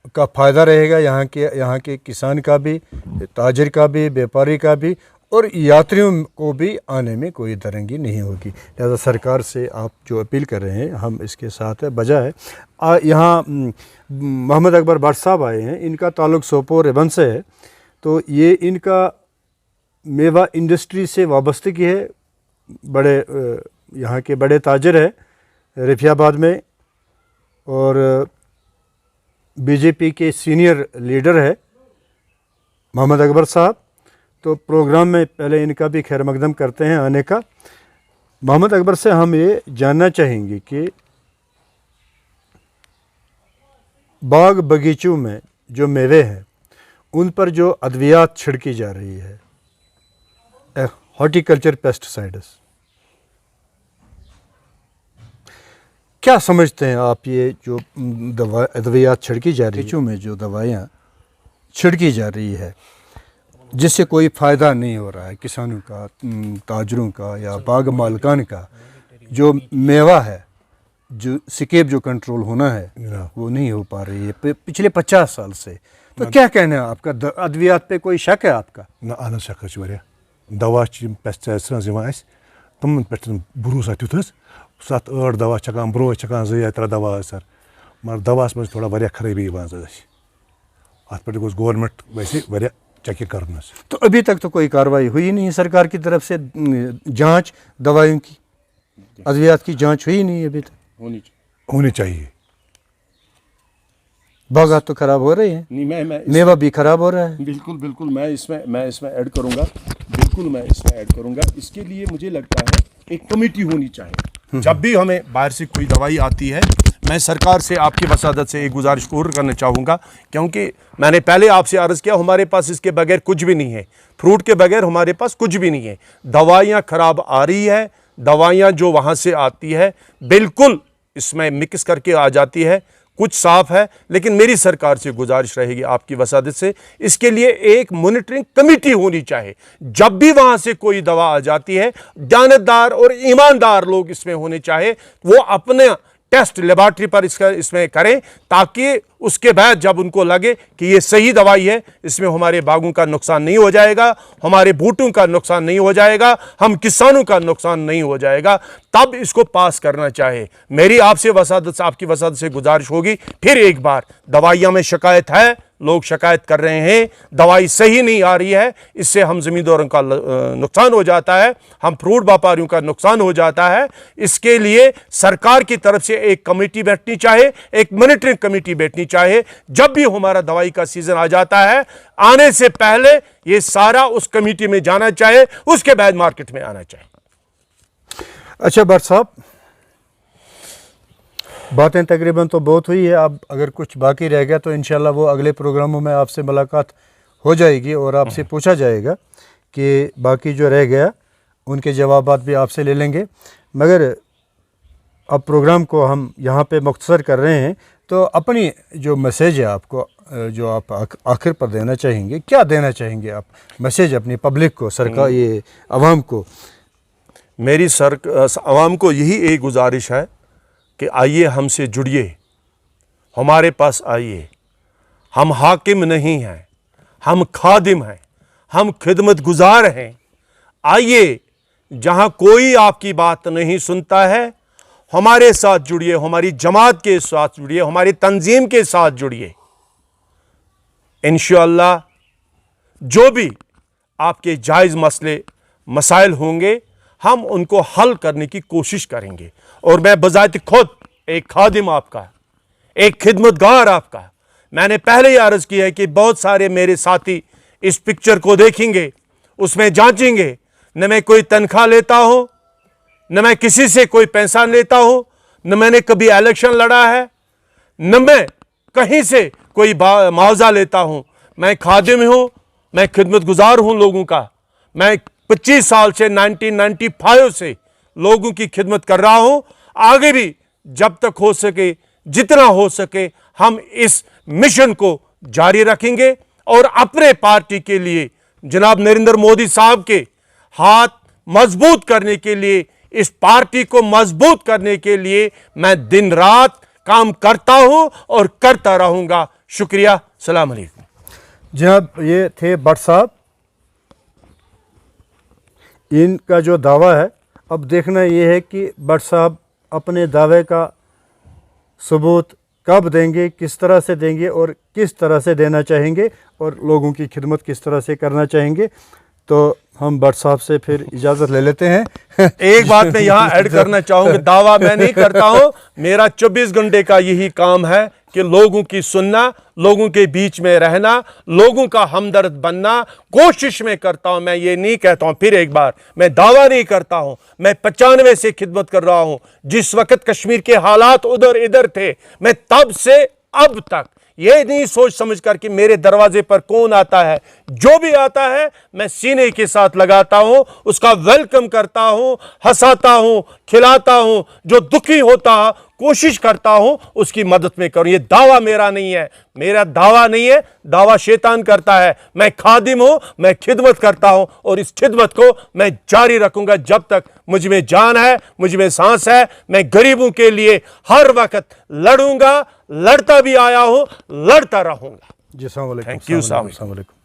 Speaker 2: का फ़ायदा रहेगा, यहाँ के किसान का भी, ताजिर का भी, व्यापारी का भी, और यात्रियों को भी आने में कोई दरंगी नहीं होगी। लिहाजा सरकार से आप जो अपील कर रहे हैं, हम इसके साथ बजा है। यहाँ मोहम्मद अकबर भट्ट साहब आए हैं, इनका ताल्लुक़ सोपोर रेबन से है, तो ये इनका मेवा इंडस्ट्री से वाबस्तगी है। बड़े यहाँ के बड़े ताजिर है रफियाबाद में, और बीजेपी के सीनियर लीडर है मोहम्मद अकबर साहब। तो प्रोग्राम में पहले इनका भी खैर मकदम करते हैं आने का। मोहम्मद अकबर से हम ये जानना चाहेंगे कि बाग बगीचों में जो मेवे हैं उन पर जो अद्वियात छिड़की जा रही है, हॉर्टिकल्चर पेस्टिसाइड्स, क्या समझते हैं आप ये जो अद्वियात छिड़की जा रही है, में जो दवाइयाँ छिड़की जा रही है जिससे कोई फ़ायदा नहीं हो रहा है किसानों का, ताजरों का या बाग मालिकान का, जो मेवा है, जो स्केप जो कंट्रोल होना है वो नहीं हो पा रही है पिछले 50 साल से। तो क्या कहना है आपका, अद्वियात पे कोई शक है आपका?
Speaker 3: ना अन शक दवा पेस्टिसाइड्स तमन पे भरोसा तुत 7-8 दवा छकान ब्रो छकान 2-3 दवा सर, मगर दवास में थोड़ा वारिया खराबी अत पे गोस गवर्नमेंट वैसे वारिया चेकिंग करना।
Speaker 2: तो अभी तक तो कोई कार्रवाई हुई नहीं सरकार की तरफ से, जांच दवाइयों की, अद्वियात की जांच हुई नहीं अभी तक।
Speaker 3: होनी चाहिए।
Speaker 2: बागात तो खराब हो रहे हैं,
Speaker 1: नहीं
Speaker 2: मेवा भी खराब हो रहा है।
Speaker 1: बिल्कुल मैं इसमें ऐड करूंगा, इसके लिए मुझे लगता है एक कमेटी होनी चाहिए। जब भी हमें बाहर से कोई दवाई आती है, मैं सरकार से आपकी वसादत से एक गुजारिश और करना चाहूँगा, क्योंकि मैंने पहले आपसे अर्ज़ किया हमारे पास इसके बगैर कुछ भी नहीं है, फ्रूट के बगैर हमारे पास कुछ भी नहीं है। दवाइयाँ ख़राब आ रही है, दवाइयाँ जो वहाँ से आती है बिल्कुल इसमें मिक्स करके आ जाती है, कुछ साफ़ है। लेकिन मेरी सरकार से गुजारिश रहेगी आपकी वसादत से, इसके लिए एक मॉनिटरिंग कमेटी होनी चाहिए। जब भी वहाँ से कोई दवा आ जाती है, जानतदार और ईमानदार लोग इसमें होने चाहिए, वो अपने टेस्ट लेबॉर्ट्री पर इसमें करें, ताकि उसके बाद जब उनको लगे कि ये सही दवाई है, इसमें हमारे बागों का नुकसान नहीं हो जाएगा, हमारे बूटों का नुकसान नहीं हो जाएगा, हम किसानों का नुकसान नहीं हो जाएगा, तब इसको पास करना चाहिए। मेरी आपसे आपकी वसादत से गुजारिश होगी, फिर एक बार दवाइयाँ में शिकायत है, लोग शिकायत कर रहे हैं, दवाई सही नहीं आ रही है, इससे हम ज़मींदारों का नुकसान हो जाता है, हम फ्रूट व्यापारियों का नुकसान हो जाता है। इसके लिए सरकार की तरफ से एक कमेटी बैठनी चाहिए, एक मॉनिटरिंग कमेटी बैठनी चाहिए। जब भी हमारा दवाई का सीज़न आ जाता है, आने से पहले ये सारा उस कमेटी में जाना चाहिए, उसके बाद मार्केट में आना चाहिए।
Speaker 2: अच्छा भट्ट साहब, बातें तकरीबन तो बहुत हुई है, अब अगर कुछ बाकी रह गया तो इंशाल्लाह वो अगले प्रोग्रामों में आपसे मुलाकात हो जाएगी और आपसे पूछा जाएगा कि बाकी जो रह गया उनके जवाबात भी आपसे ले लेंगे। मगर अब प्रोग्राम को हम यहाँ पे मुख्तसर कर रहे हैं, तो अपनी जो मैसेज है आपको, जो आप आखिर पर देना चाहेंगे, क्या देना चाहेंगे आप मैसेज अपनी पब्लिक को, सरकार, ये आवाम को?
Speaker 1: मेरी आवाम को यही एक गुजारिश है कि आइए हमसे जुड़िए, हमारे पास आइए। हम हाकिम नहीं हैं, हम खादिम हैं, हम खिदमत गुजार हैं। आइए, जहां कोई आपकी बात नहीं सुनता है, हमारे साथ जुड़िए, हमारी जमात के साथ जुड़िए, हमारी तंजीम के साथ जुड़िए। इंशाअल्लाह जो भी आपके जायज़ मसले मसाइल होंगे, हम उनको हल करने की कोशिश करेंगे। और मैं बजाते खुद एक खादिम आपका, एक खिदमतगार आपका, मैंने पहले ही अर्ज़ किया है कि बहुत सारे मेरे साथी इस पिक्चर को देखेंगे, उसमें जांचेंगे। न मैं कोई तनख्वाह लेता हूं, न मैं किसी से कोई पैसा लेता हूं, न मैंने कभी इलेक्शन लड़ा है, न मैं कहीं से कोई मुआवजा लेता हूं। मैं खादिम हूं, मैं खिदमत गुजार हूं लोगों का। मैं 25 साल से 1995 से लोगों की खिदमत कर रहा हूं। आगे भी जब तक हो सके, जितना हो सके, हम इस मिशन को जारी रखेंगे और अपने पार्टी के लिए, जनाब नरेंद्र मोदी साहब के हाथ मजबूत करने के लिए, इस पार्टी को मजबूत करने के लिए मैं दिन रात काम करता हूं और करता रहूंगा। शुक्रिया, सलाम अलैकुम।
Speaker 2: जनाब, ये थे भट्ट साहब, इनका जो दावा है, अब देखना ये है कि भट्ट साहब अपने दावे का सबूत कब देंगे, किस तरह से देंगे और किस तरह से देना चाहेंगे और लोगों की खिदमत किस तरह से करना चाहेंगे। तो हम भट्ट साहब से फिर इजाज़त ले लेते हैं।
Speaker 1: एक बात मैं यहाँ ऐड करना चाहूँगा, दावा मैं नहीं करता हूँ, मेरा 24 घंटे का यही काम है कि लोगों की सुनना, लोगों के बीच में रहना, लोगों का हमदर्द बनना कोशिश में करता हूँ। मैं ये नहीं कहता हूँ, फिर एक बार मैं दावा नहीं करता हूँ, मैं 95 से खिदमत कर रहा हूँ। जिस वक्त कश्मीर के हालात उधर इधर थे, मैं तब से अब तक ये नहीं सोच समझ कर कि मेरे दरवाजे पर कौन आता है। जो भी आता है मैं सीने के साथ लगाता हूं, उसका वेलकम करता हूं, हंसाता हूं, खिलाता हूं। जो दुखी होता कोशिश करता हूं उसकी मदद में करूं। ये दावा मेरा नहीं है, मेरा दावा नहीं है, दावा शैतान करता है। मैं खादिम हूं, मैं खिदमत करता हूं और इस खिदमत को मैं जारी रखूंगा जब तक मुझ में जान है, मुझ में सांस है। मैं गरीबों के लिए हर वक्त लड़ूंगा, लड़ता भी आया हूं, लड़ता रहूंगा।
Speaker 2: जी, अस्सलाम वालेकुम।
Speaker 1: Thank you,
Speaker 2: अस्सलाम वालेकुम।